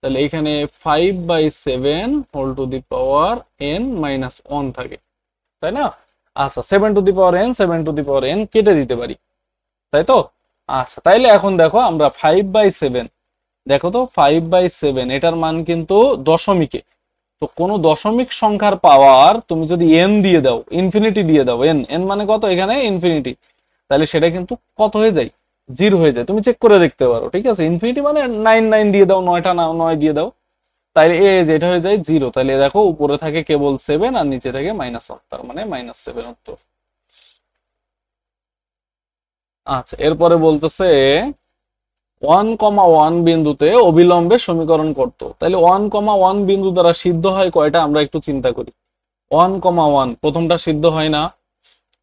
তাহলে এখানে 5 by 7 whole to the power n minus 1 থাকে, তাই না? আচ্ছা, 7 to the power n, 7 to the power n কেটে দিতে পারি, তাই তো? আচ্ছা, তাইলে এখন দেখো আমরা 5 বাই 7, দেখো তো 5 বাই 7 এটার মান কিন্তু দশমিকে, তো কোনো দশমিক সংখ্যার পাওয়ার তুমি যদি n দিয়ে দাও, ইনফিনিটি দিয়ে দাও, n n মানে কত এখানে? ইনফিনিটি, তাহলে সেটা কিন্তু কত হয়ে যায়? 0 হয়ে যায়। তুমি চেক করে দেখতে পারো, ঠিক আছে? ইনফিনিটি মানে 9 9 দিয়ে দাও, 9টা না 9 দিয়ে দাও, তাইলে যেটা হয়ে যায় 0। তাহলে দেখো উপরে থাকে কেবল 7 আর নিচে থাকে -1, তার মানে -7 উত্তর। আচ্ছা, এরপরে বলতেছে 1,1 বিন্দুতে অবিলম্বে সমীকরণ করতো, তাহলে 1,1 বিন্দু দ্বারা সিদ্ধ হয় কয়টা আমরা একটু চিন্তা করি। 1,1 প্রথমটা সিদ্ধ হয় না,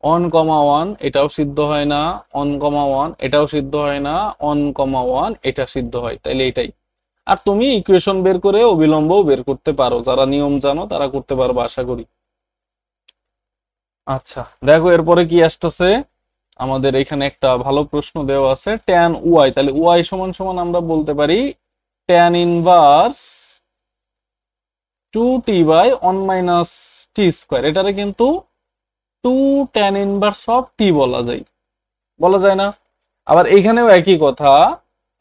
1,1 এটাও সিদ্ধ হয় না, 1,1 এটাও সিদ্ধ হয় না, 1,1 এটা সিদ্ধ হয়, তাইলে এটাই। আর তুমি ইকুয়েশন বের করে অবিলম্বও বের করতে পারো, যারা নিয়ম জানো তারা করতে পারবে আশা করি। আচ্ছা, দেখো এরপরে কি আসতেছে, আমাদের এখানে একটা ভালো প্রশ্ন দেওয়া আছে, tan y, তাহলে y সমান সমান আমরা বলতে পারি tan inverse 2t by 1 minus t square, এটারে কিন্তু 2 tan ইনভার্স অফ t বলা যায়, বলা যায় না? আবার এইখানেও একই কথা,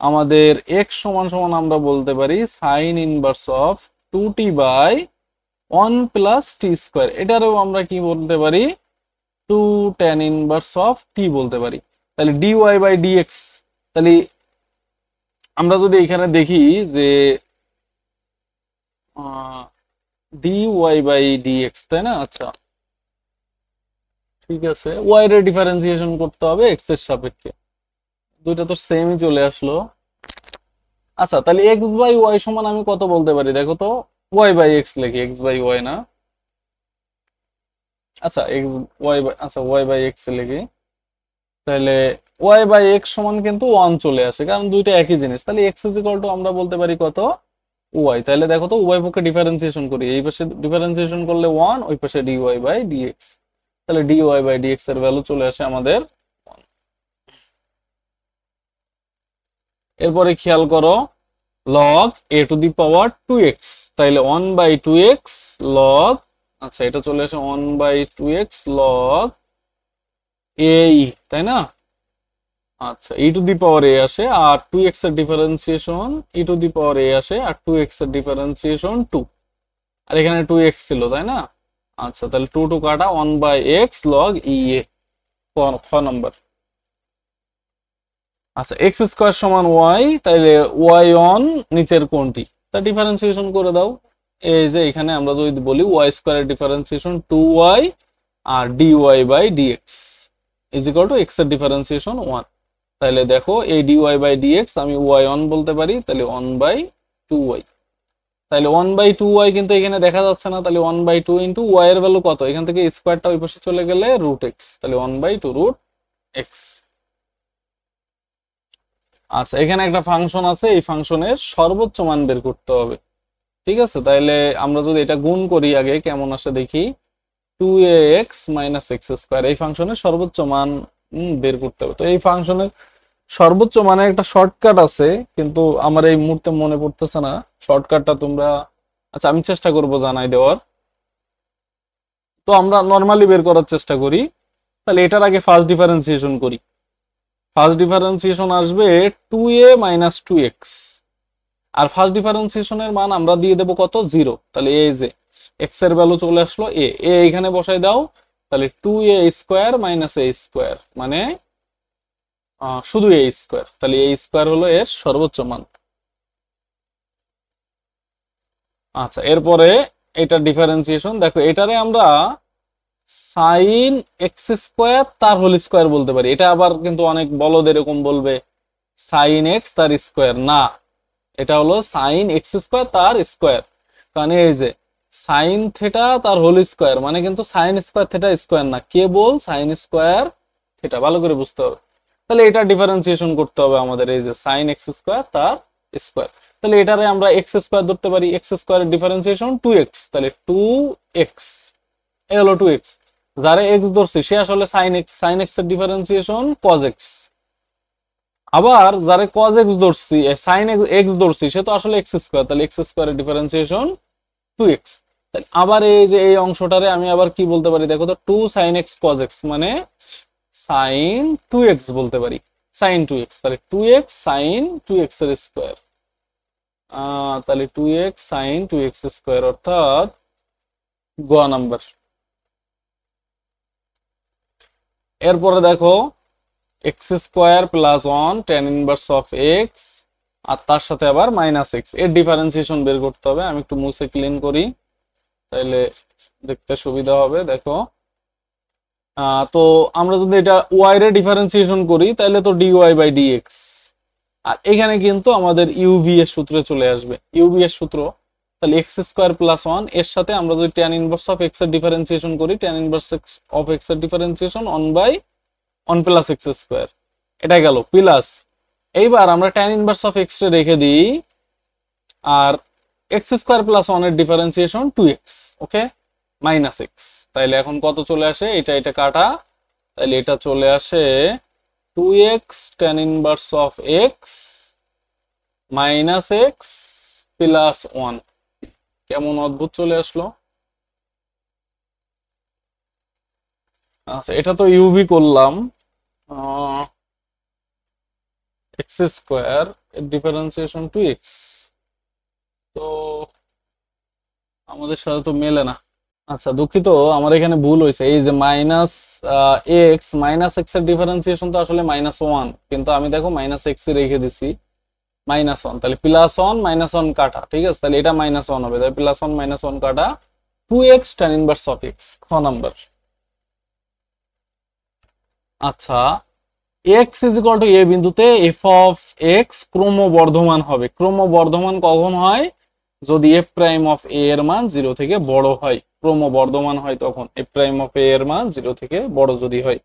আমাদের x সমান সমান আমরা বলতে পারি sine inverse of 2t by 1 plus t square, এটারেও আমরা কি বলতে পারি? 2 tan ইনভার্স অফ t বলতে পারি। তাহলে dy বাই dx, তাহলে আমরা যদি এখানে দেখি যে dy বাই dx, তাই না? আচ্ছা, ঠিক আছে, y এর ডিফারেন্সিয়েশন করতে হবে x এর সাপেক্ষে, দুইটা তো সেমই চলে আসলো। আচ্ছা, তাহলে x বাই y সমান আমি কত বলতে পারি দেখো তো, y বাই x লিখি, x বাই y না, আচ্ছা আচ্ছা y বাই x লিখি, তাহলে y বাই x সমান কিন্তু 1 চলে আসে, কারণ দুইটা একই জিনিস। তাহলে x ইজ ইকুয়াল টু আমরা বলতে পারি কত? y। তাহলে দেখো তো উভয় পক্ষে ডিফারেন্সিয়েশন করি, এই পাশে ডিফারেন্সিয়েশন করলে 1, ওই পাশে dy বাই dx, তাহলে dy বাই dx এর ভ্যালু চলে আসে আমাদের 1। এরপরে খেয়াল করো log a two the power 2x, তাহলে 1 বাই 2x log, আচ্ছা এটা চলে আসে 1 বাই 2x log a, তাই না? আচ্ছা, e to the power a আসে, আর 2x এর differentiation e to the power a আসে, আর 2x এর ডিফারেন্সিয়েশন 2, আর এখানে 2x ছিল, তাই না? আচ্ছা, তাহলে 2 2 কাটা, 1 by x log e a, খ নাম্বার। আচ্ছা, x স্কয়ার সমান y, তাহলে y অন নিচের কোনটি, তা ডিফারেন্সিয়েশন করে দাও। এই যে এখানে আমরা যদি বলি y স্কয়ারের ডিফারেন্সিয়েশন 2y আর dy by dx is equal to x এর ডিফারেন্সিয়েশন 1। তাহলে দেখো এই ডিওয়াই বাই ডিএক্স আমি ওয়াই ওয়ান বলতে পারি, তাহলে 1/2y। তাহলে 1/2y কিন্তু এখানে দেখা যাচ্ছে না, তাহলে 1/2 ইন্টু ওয়াই এর ভ্যালু কত, এখান থেকে স্কোয়ারটা ওই পাশে চলে গেলে √x, তাহলে 1/2 √x। আচ্ছা, এখানে একটা ফাংশন আছে, এই ফাংশনের সর্বোচ্চ মান বের করতে হবে। ঠিক আছে, তাইলে আমরা যদি এটা গুণ করি আগে কেমন আসে দেখি। 2ax মাইনাস এক্স স্কোয়ার, এই ফাংশনের সর্বোচ্চ মান বের করতে হবে। তো এই ফাংশনের সর্বোচ্চ মানে একটা শর্টকাট আছে, কিন্তু আমার এই মুহূর্তে মনে পড়তেছে না শর্টকাটটা তোমরা। আচ্ছা, আমি চেষ্টা করব জানাই দেওয়ার। তো আমরা নর্মালি বের করার চেষ্টা করি। তাহলে এটার আগে ফার্স্ট ডিফারেন্সিয়েশন করি। ফার্স্ট ডিফারেন্সিয়েশন আসবে 2a মাইনাস 2x, আর ফার্স্ট ডিফারেন্সিয়েশনের মান আমরা দিয়ে দেবো কত, 0। তাহলে এই যে এক্স এর ভ্যালু চলে আসলো এ এখানে বসাই দাও। তাহলে 2a স্কোয়ার মাইনাস এ স্কোয়ার মানে শুধু এ স্কোয়ার, তাহলে এ স্কোয়ার হলো এর সর্বোচ্চ মান। আচ্ছা, এরপরে এটা ডিফারেন্সিয়েশন দেখো, এটারে আমরা সাইন এক্স স্কোয়ার তার হোল স্কোয়ার বলতে পারি। এটা আবার কিন্তু অনেক বলদ এরকম বলবে সাইন এক্স তার স্কোয়ার, না, এটা হলো সাইন এক্স স্কোয়ার তার স্কোয়ার। কারণ এই যে সাইন থেটা তার হোল স্কোয়ার মানে কিন্তু সাইন স্কোয়ার থেটা স্কোয়ার না, কেবল সাইন স্কোয়ার থেটা, ভালো করে বুঝতে হবে। তাহলে এটা ডিফারেন্সিয়েশন করতে হবে আমাদের, এই যে সাইন এক্স স্কোয়ার তার স্কোয়ার। তাহলে এটারে আমরা এক্স স্কোয়ার ধরতে পারি, এক্স স্কোয়ারের ডিফারেন্সিয়েশন 2x, তাহলে 2x এ হলো 2x। যারে এক্স ধরছি সে আসলে সাইন এক্স এর ডিফারেন্সিয়েশন cos x। আবার যারে cos x ধরছি, সাইন এক্স ধরছি সে তো আসলে এক্স স্কোয়ার, তাহলে এক্স স্কোয়ারের ডিফারেন্সিয়েশন 2x। তাহলে আবার এই যে এই অংশটারে আমি আবার কি বলতে পারি দেখো তো, 2 sin x cos x মানে sin 2x বলতে পারি, sin 2x, তাহলে 2x sin 2x এর স্কোয়ার, তাহলে 2x sin 2x স্কোয়ার অর্থাৎ গ নাম্বার। এরপরে দেখো x square plus 1 tan inverse of x, আর তার সাথে আবার মাইনাস এক্স, এর ডিফারেন্সিয়েশন বের করতে হবে। আমি একটু মুছে ক্লিন করি তাইলে দেখতে সুবিধা হবে। দেখো তো আমরা যদি এটা ওয়াই এর ডিফারেন্সিয়েশন করি তাহলে তো ডিওয়াই বাই ডিএক্স, আর এখানে কিন্তু আমাদের ইউভি এর সূত্রে চলে আসবে, ইউভি এর সূত্র। তাহলে এক্স স্কোয়ার প্লাস 1 এর সাথে আমরা যদি tan ইনভার্স অফ এক্স এর ডিফারেন্সিয়েশন করি, tan ইনভার্স অফ এক্স এর ডিফারেন্সিয়েশন 1/1 প্লাস এক্স স্কোয়ার, এটা গেল প্লাস। এইবার আমরা tan inverse of X ray রেখে দিই, আর এক্স স্কোয়ার প্লাস 1 এর ডিফারেন্সিয়েশন 2x, ওকে, মাইনাস এক্স। তাইলে এখন কত চলে আসে, এটা এটা কাটা, তাইলে এটা চলে আসে 2x tan inverse of x minus x plus 1। কেমন অদ্ভুত চলে আসলো। আচ্ছা, এটা তো ইউভি করলাম, এক্স স্কোয়ার এর ডিফারেন্সিয়েশন 2x, তো আমাদের সাথে তো মেলে না। আচ্ছা, দুঃখিত, আমার এখানে ভুল হয়েছে। এই যে মাইনাস এক্স এর ডিফারেন্সিয়েশন তো আসলে -1, কিন্তু আমি দেখো মাইনাস এক্স রেখে দিছি -1, তাহলে +1 -1 কাটা, ঠিক আছে, তাহলে এটা -1 হবে, তাহলে +1 -1 কাটা 2x tan inverse of x, খ নাম্বার। আচ্ছা, এক্স ইজ ইকুয়াল টু এ বিন্দুতে এফ অফ এক্স ক্রমবর্ধমান হবে। ক্রমবর্ধমান কখন হয়, যদি এফ প্রাইম অফ এ এর মান 0 থেকে বড় হয়, ক্রমবর্ধমান হয় তখন এফ প্রাইম অফ এ এর মান 0 থেকে বড় যদি হয়।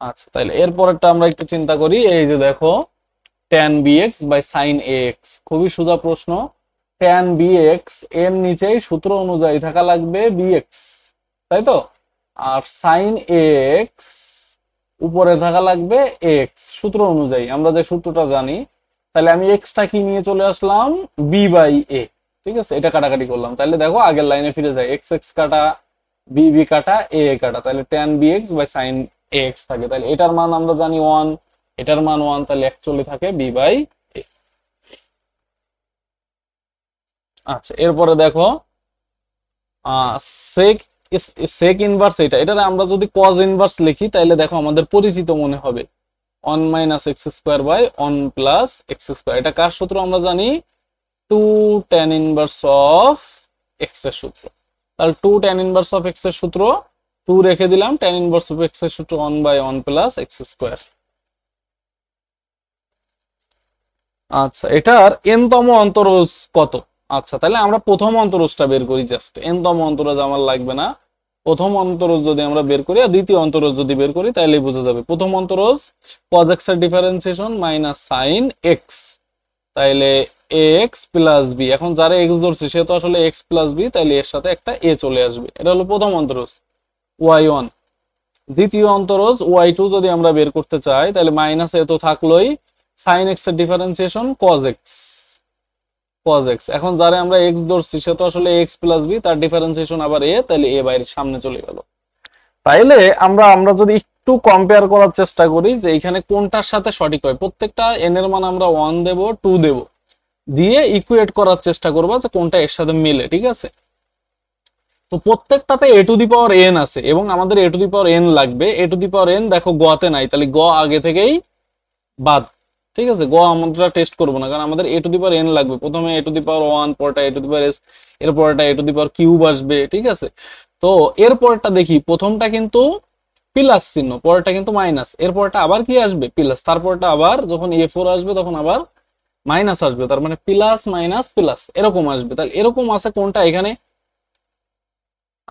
আচ্ছা, তাহলে এরপরেরটা আমরা একটু চিন্তা করি। এই যে দেখো tan bx by sin ax, খুবই সোজা প্রশ্ন। tan bx এর নিচেই সূত্র অনুযায়ী থাকা লাগবে bx, তাই তো, আর sin ax উপরে থাকা লাগবে x, সূত্র অনুযায়ী আমরা যে সূত্রটা জানি। তাহলে আমি এক্সটা কি নিয়ে চলে আসলাম, বি বাই এ, ঠিক আছে, এটা কাটাকাটি করলাম। তাহলে দেখো আগের লাইনে ফিরে যায়, এক্স এক্স কাটা, বি বি কাটা, এ এ কাটা, তাহলে tan bx by sin ax থাকে। তাহলে এটার মান আমরা জানি 1, এটার মান 1, তাহলে অ্যাকচুয়ালি থাকে বি বাই এ। আচ্ছা, এরপরে দেখো সেক সেক ইনভার্স, এটারে আমরা যদি কজ ইনভার্স লিখি তাহলে দেখো আমাদের পরিচিত মনে হবে 1 minus x square by 1 plus x square. এটা কার সূত্র আমরা জানি, 2 tan ইনভার্স অফ এক্স এর সূত্র। তাহলে 2 tan ইনভার্স অফ এক্স এর সূত্র 2 রেখে দিলাম, tan ইনভার্স অফ এক্স এর সূত্র 1/1 প্লাস এক্স স্কোয়ার। আচ্ছা, এটার n তম অন্তরজ কত? আচ্ছা, তাহলে আমরা প্রথম অন্তরজটা বের করি, জাস্ট n তম অন্তরজ আমার লাগবে না। প্রথম অন্তরজ যদি আমরা বের করি আর দ্বিতীয় অন্তরজ যদি বের করি তাহলেই বোঝা যাবে। প্রথম অন্তরজ cos x এর ডিফারেন্সিয়েশন মাইনাস sin x, তাইলে ax প্লাস b। এখন যারা x ধরছে সে তো আসলে x প্লাস b, তাইলে এর সাথে একটা a চলে আসবে। এটা হলো প্রথম অন্তরজ y1। দ্বিতীয় অন্তরজ y2 যদি আমরা বের করতে চাই তাহলে মাইনাস a তো থাকলোই, sin x এর differentiation cos x, cos x। এখন যারা আমরা x ধরছি সে তো আসলে x প্লাস b, তার ডিফারেন্সিয়েশন আবার a, তাহলে a বাইরের সামনে চলে গেল। তাইলে আমরা আমরা যদি একটু কম্পেয়ার করার চেষ্টা করি যে এখানে কোনটার সাথে সঠিক হয়, প্রত্যেকটা n এর মান আমরা 1 দেব, 2 দেব, দিয়ে ইকুয়েট করার চেষ্টা করব যে কোনটা এর সাথে মিলে, ঠিক আছে? তো প্রত্যেকটাতে a two the power n আছে এবং আমাদের a two the power n লাগবে। a two the power n দেখো গতে নাই, তাহলে গ আগে থেকেই বাদ, ঠিক আছে? গ আমরা টেস্ট করব না, কারণ আমাদের a two the power n লাগবে। প্রথমে a two the power 1, paratha a two the power s, এরপরটা a two the power cube আসবে, ঠিক আছে? তো এরপরটা দেখি, প্রথমটা কিন্তু প্লাস চিহ্ন, পরেরটা কিন্তু মাইনাস, এরপরটা আবার কি আসবে? প্লাস, তারপরটা আবার যখন a4 আসবে তখন আবার মাইনাস আসবে, তার মানে প্লাস মাইনাস প্লাস এরকম আসবে। তাহলে এরকম আছে কোনটা এখানে?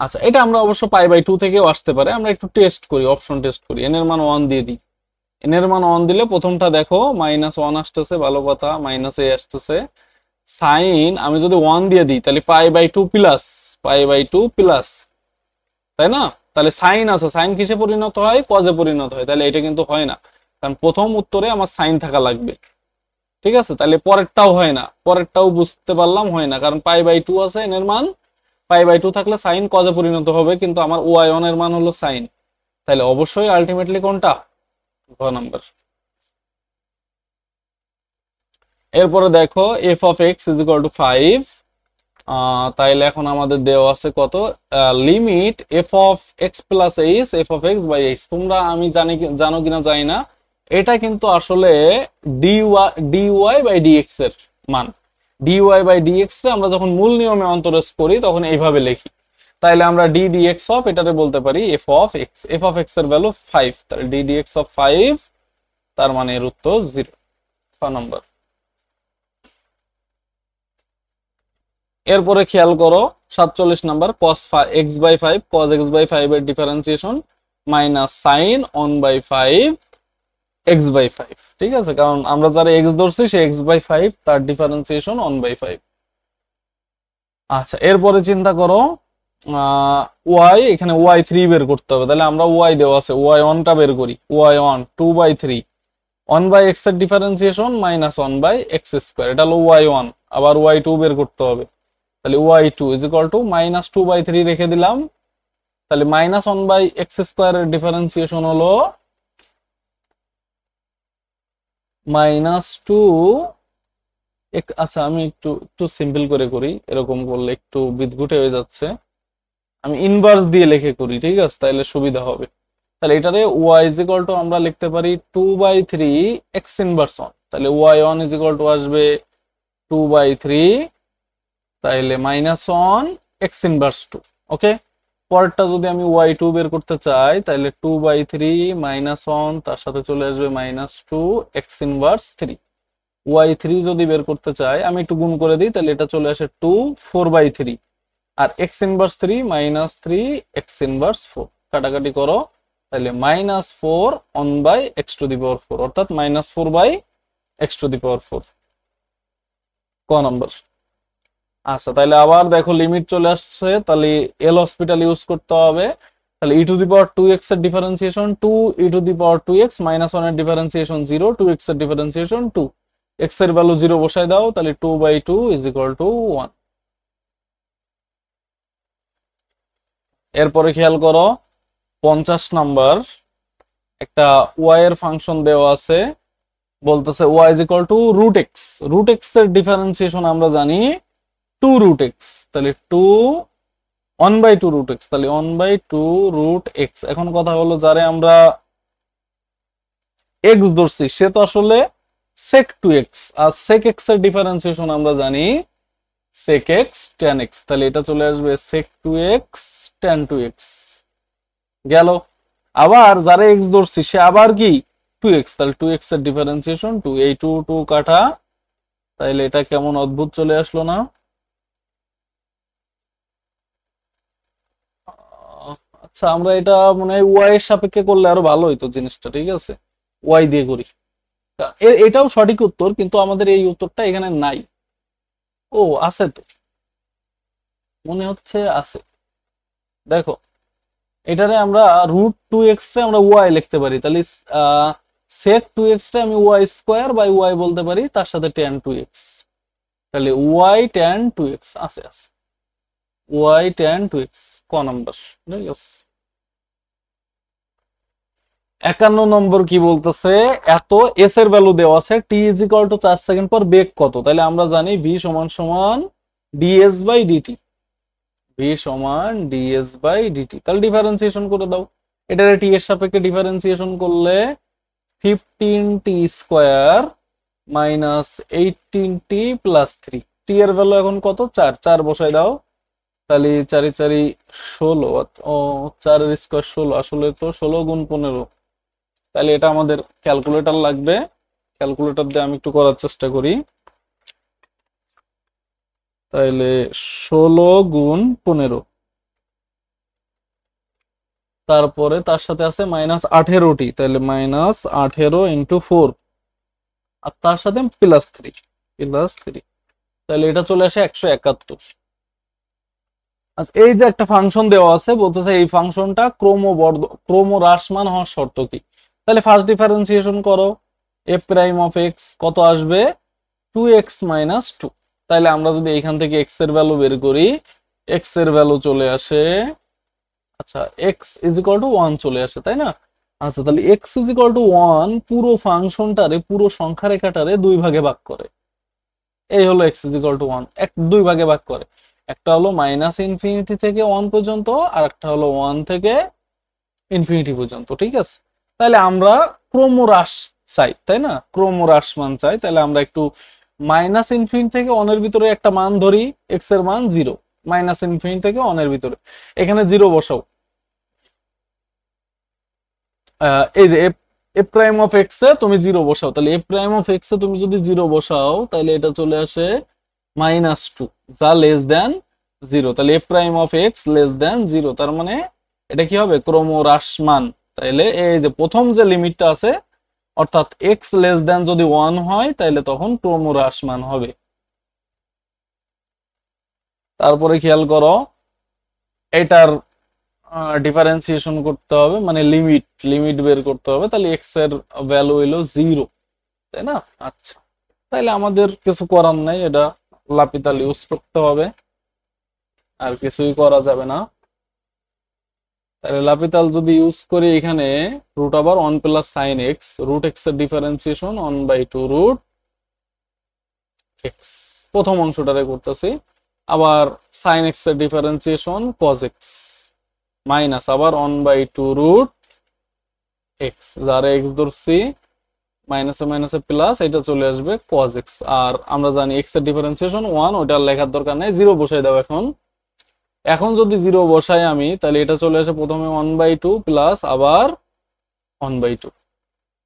আচ্ছা, এটা আমরা অবশ্য π/2 থেকেও আসতে পারে, আমরা একটু টেস্ট করি, অপশন টেস্ট করি। n এর মান 1 দিয়ে দিই, n এর মান 1 দিলে প্রথমটা দেখো -1 আসতেছে, ভালো কথা, -a আসতেছে। সাইন আমি যদি 1 দিয়ে দিই তাহলে π/2 প্লাস, π/2 প্লাস, তাই না? তাহলে সাইন আছে, সাইন কিসে পরিণত হয়? কজে পরিণত হয়। তাহলে এটা কিন্তু হয় না, কারণ প্রথম উত্তরে আমার সাইন থাকা লাগবে, ঠিক আছে? তাহলে পরেরটাও হয় না, পরেরটাও বুঝতে পারলাম হয় না, কারণ π/2 আছে n এর মান, π/2 থাকলে সাইন কজে পরিণত হবে, কিন্তু আমার y1 এর মান হলো সাইন। তাহলে অবশ্যই আলটিমেটলি কোনটা? ঘ নাম্বার। এরপরে দেখো f of x is equal to 5, তাইলে এখন আমাদের দেওয়া আছে কত? Limit f of x plus h, f of x by h। তোমরা আমি জানো কিনা জানি না, এটা কিন্তু আসলে dy by dx এর মান। dy by dx রে আমরা যখন মূল নিয়মে অন্তরজ করি তখন এইভাবে লিখি। তাইলে আমরা d dx অফ এটারে বলতে পারি f of x, f of x এর ভ্যালু 5, তাহলে d dx of 5, তার মানে এর উত্তর 0, 6 নম্বর। এরপরে খেয়াল করো 47 number, cos x by 5, cos x by 5 এর differentiation minus sin 1 by 5 x by 5, ঠিক আছে? কারণ আমরা যারা x ধরছি সে x by 5, তার ডিফারেন্সিয়েশন 1 by 5। আচ্ছা, এরপরে চিন্তা করো y, এখানে y3 বের করতে হবে, তাহলে আমরা y দেওয়া আছে, y1 টা বের করি। y1 2 by 3, 1 by x এর differentiation minus 1 by x square, এটা হলো y1। আবার y2 বের করতে হবে, তাহলে y2 ইজ ইকুয়াল টু -2/3 রেখে দিলাম, তাহলে -1 বাই এক্স স্কোয়ারের ডিফারেন্সিয়েশন হলো -2। আচ্ছা, আমি একটু একটু সিম্পল করে করি, এরকম করলে একটু বিদঘুটে হয়ে যাচ্ছে। আমি ইনভার্স দিয়ে লিখে করি, ঠিক আছে? তাহলে সুবিধা হবে। তাহলে এটারে y ইজ ইকুয়াল টু আমরা লিখতে পারি 2/3 x ইনভার্স 1, তাহলে y1 ইজ ইকুয়াল টু আসবে 2/3, তাইলে -1 x ইনভার্স 2। ওকে, পরেরটা যদি আমি y2 বের করতে চাই তাহলে 2/3 -1, তার সাথে চলে আসবে -2 x ইনভার্স 3। y3 যদি বের করতে চাই আমি একটু গুণ করে দিই, তাহলে এটা চলে আসে 2 4/3, আর x ইনভার্স 3 -3 x ইনভার্স 4, কাটাকাটি করো, তাহলে -4 1 বাই x টু দি পাওয়ার 4, অর্থাৎ -4 বাই x টু দি পাওয়ার 4, ক নাম্বার। আচ্ছা, তাহলে আবার দেখো লিমিট চলে আসছে, তাহলে এল হসপিটাল ইউজ করতে হবে। তাহলে e to the power 2x এর differentiation 2, E to the power 2x, -1 এর ডিফারেন্সিয়েশন 0, 2x এর ডিফারেন্সিয়েশন 2, x এর ভ্যালু 0 বসাই দাও, তাহলে 2/2 ইজ ইকুয়াল টু 1। এরপরে খেয়াল করো 50 নাম্বার, একটা y এর ফাংশন দেওয়া আছে, বলতেছে y is equal to √x। √x এর ডিফারেন্সিয়েশন আমরা জানি 2√x, তাহলে 1/2 √x, তাহলে 1/2 √x। এখন কথা হলো যারে আমরা x ধরছি সে তো আসলে sec2x, আর sec x এর ডিফারেন্সিয়েশন আমরা জানি sec x tan x, তাহলে এটা চলে আসবে sec2x tan 2x। গেল। আবার যারা x ধরছি সে আবার কি 2x, তাহলে 2x এর ডিফারেন্সিয়েশন 2, এই 2 2 কাটা, তাইলে এটা কেমন অদ্ভুত চলে আসলো না? আচ্ছা, আমরা এটা মনে হয় ওয়াই এর সাপেক্ষে করলে আরো ভালো হইতো জিনিসটা, ঠিক আছে, ওয়াই দিয়ে করি। এটাও সঠিক উত্তর, কিন্তু আমাদের এই উত্তরটা এখানে নাই। ও, আছে তো, মনে হচ্ছে আছে। দেখো, এটারে আমরা √2x রে আমরা ওয়াই লিখতে পারি, তাহলে সেক 2x রে আমি ওয়াই স্কোয়ার বাই ওয়াই বলতে পারি, তার সাথে tan 2x, তাহলে ওয়াই tan 2x আছে আছে, ওয়াই tan 2x, ক নাম্বার, ঠিক আছে। 51 নম্বর কি বলতেছে, এত এস এর ভ্যালু দেওয়া আছে, টি ইজ ইকুয়াল টু 4 সেকেন্ড পর বেগ কত, তাহলে আমরা জানি ভি সমান সমান ডিএস বাই ডিটি, ভি সমান ডিএস বাই ডিটি, তাহলে ডিফারেন্সিয়েশন করে দাও। এটার টি এর সাপেক্ষে ডিফারেন্সিয়েশন করলে 15t square minus 18t plus 3, টি এর ভ্যালু এখন কত, 4, 4 বসাই দাও, তাহলে 4 4 16, ও 4 এর স্কোয়ার 16, আসলে তো 16 গুণ 15, তাহলে এটা আমাদের ক্যালকুলেটর লাগবে, ক্যালকুলেটর দিয়ে আমি একটু করার চেষ্টা করি। তাইলে 16 গুণ 15, তারপরে তার সাথে আছে -18টি, তাহলে -18 ইন্টু 4, আর তার সাথে +3, তাহলে এটা চলে আসে 171। আচ্ছা, এই যে একটা ফাংশন দেওয়া আছে, বলতেছে এই ফাংশনটা ক্রমহ্রাসমান হওয়ার শর্ত কি, তাহলে ফার্স্ট ডিফারেন্সিয়েশন করো, এফ প্রাইম অফ এক্স কত আসবে, 2x - 2, তাহলে আমরা যদি এইখান থেকে এক্স এর ভ্যালু বের করি, এক্স এর ভ্যালু চলে আসে, আচ্ছা, এক্স ইজ ইকুয়াল টু 1 চলে আসে, তাই না? আচ্ছা, তাহলে এক্স ইজ ইকুয়াল টু 1 পুরো ফাংশনটারে, পুরো সংখ্যা রেখাটারে 2 ভাগে ভাগ করে, এই হলো এক্স ইজ ইকুয়াল টু 1, 2 ভাগে ভাগ করে, একটা হলো -ইনফিনিটি থেকে 1 পর্যন্ত, আর একটা হলো 1 থেকে ইনফিনিটি পর্যন্ত, ঠিক আছে। তাহলে আমরা ক্রমহ্রাস চাই, তাই না, ক্রমহ্রাসমান চাই, তাহলে আমরা একটু -ইনফিনিটি থেকে 1 এর ভিতরে একটা মান ধরি, এক্স এর মান 0, -ইনফিনিটি থেকে 1 এর ভিতরে, এখানে 0 বসাও। এই যে এফ প্রাইম অফ এক্স এ তুমি 0 বসাও, তাহলে এফ প্রাইম অফ এক্স এ তুমি যদি 0 বসাও, তাহলে এটা চলে আসে -2, যা লেস দেন 0, তাহলে F prime of x less than 0, তার মানে এটা কি হবে, ক্রমহ্রাসমান। তাইলে এই যে প্রথম যে লিমিটটা আছে, অর্থাৎ এক্স লেস দেন যদি 1 হয়, তাহলে তখন ক্রমহ্রাসমান হবে। তারপরে খেয়াল করো, এটার ডিফারেন্সিয়েশন করতে হবে, মানে লিমিট লিমিট বের করতে হবে, তাহলে এক্স এর ভ্যালু হইলো 0, তাই না? আচ্ছা, তাইলে আমাদের কিছু করার নাই, এটা লাপিতাল ইউজ করতে হবে, আর কিছুই করা যাবে না। তাহলে লাপিতাল যদি ইউজ করি, এখানে √1 + sin x, √x এর ডিফারেন্সিয়েশন 1/2 √x, প্রথম অংশটারে করতেছি, আবার sin x এর ডিফারেন্সিয়েশন cos x, মাইনাস আবার 1/2 √x, যারা x ধরছি, মাইনাসে মাইনাসে প্লাস, এটা চলে আসবে cos x, আর আমরা জানি x এর ডিফারেন্সিয়েশন 1, ওইটা লেখার দরকার নাই, 0 বসাই দাও এখন। এখন যদি 0 বসাই আমি, তাহলে এটা চলে আসে প্রথমে 1/2 প্লাস আবার 1/2,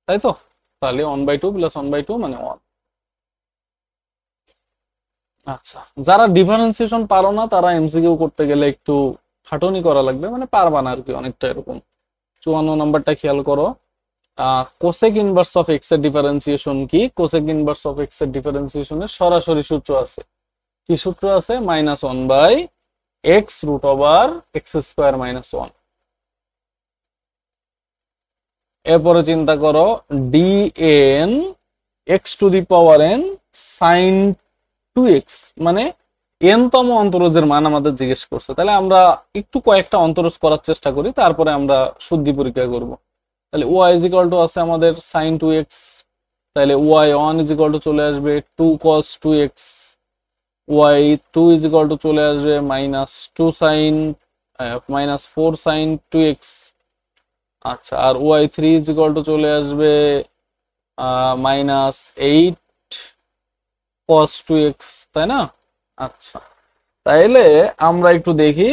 তাই তো, তাহলে 1/2 প্লাস 1/2 মানে 1। আচ্ছা, যারা ডিফারেন্সিয়েশন পারো না, তারা এমসিকিউ করতে গেলে একটু খাটুনি করা লাগবে, মানে পারবা না আর কি, অনেকটা এরকম। 54 নাম্বারটা খেয়াল করো, কোসেক ইনভার্স অফ এক্স এর ডিফারেন্সিয়েশন কি, কোসেক ইনভার্স অফ এক্স এর ডিফারেন্সিয়েশনের সরাসরি সূত্র আছে, কি সূত্র আছে, -1/x √x² - 1। এরপরে চিন্তা করো, dn x⁴n sin 2x, মানে n তম অন্তরজের মান আমাদের জিজ্ঞেস করছে, তাহলে আমরা একটু কয়েকটা অন্তরজ করার চেষ্টা করি, তারপরে আমরা শুদ্ধি পরীক্ষা করব। তাহলে y ইজ ইকুয়াল টু আছে আমাদের sin 2x, তাহলে y1 ইজ ইকুয়াল টু চলে আসবে 2 cos 2x, y2 is equal to চলে আসবে -4 sin 2x, আচ্ছা, আর y3 ইজ ইকুয়াল টু চলে আসবে -8 cos 2x, তাই না? আচ্ছা, তাইলে আমরা একটু দেখি,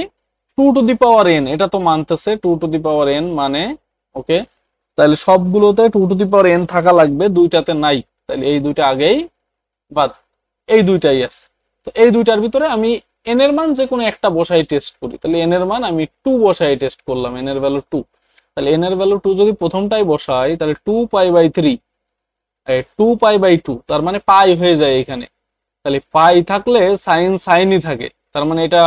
2n, এটা তো মানতেছে 2n মানে, ওকে, তাহলে সবগুলোতে 2n থাকা লাগবে, দুইটাতে নাই, তাহলে এই দুইটা আগেই বাদ। এই দুইটাই আছে। তো এই দুইটার ভিতরে আমি এন এর মান যে কোনো একটা বসাই টেস্ট করি, তাহলে এন এর মান আমি 2 বসাই টেস্ট করলাম, এন এর ভ্যালু 2। তাহলে এন এর ভ্যালু 2 যদি প্রথমটাই বসাই, তাহলে 2 পাই বাই 3, 2 পাই বাই 2, তার মানে পাই হয়ে যায় এখানে। তাহলে পাই থাকলে সাইন সাইনই থাকে, তার মানে এটা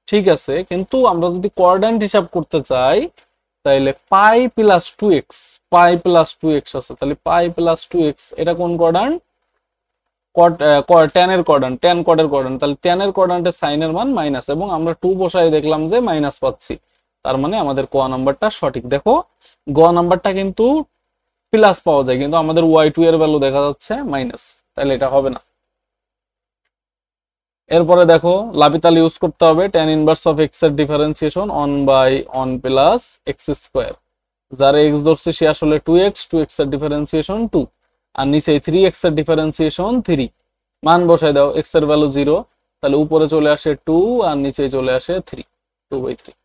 ঠিক আছে। কিন্তু আমরা যদি কোয়াড্র্যান্ট হিসাব করতে চাই, তাহলে পাই+2x, পাই+2x আছে, তাহলে পাই+2x এটা কোন কোয়াড্র্যান্ট? tan এর কোয়াড্র্যান্ট, tan কটের কোয়াড্র্যান্ট। তাহলে tan এর কোয়াড্র্যান্টে সাইনের মান মাইনাস, এবং আমরা 2 বসাই দেখলাম যে মাইনাস পাচ্ছি, তার মানে আমাদের ক নাম্বারটা সঠিক। দেখো গ নাম্বারটা কিন্তু প্লাস পাওয়া যায়, কিন্তু আমাদের y2 এর ভ্যালু দেখা যাচ্ছে মাইনাস, তাহলে এটা হবে না। এরপরে দেখো লাপিতাল ইউজ করতে হবে, tan ইনভার্স অফ x এর ডিফারেন্সিয়েশন 1/1 + x²। যারা x ধরছে সে আসলে 2x, 2x এর ডিফারেন্সিয়েশন 2, আর নিচে 3x এর ডিফারেন্সিয়েশন 3। মান বসাই দাও, x এর ভ্যালু 0, তাহলে উপরে চলে আসে 2 আর নিচে চলে আসে 3, 2/3।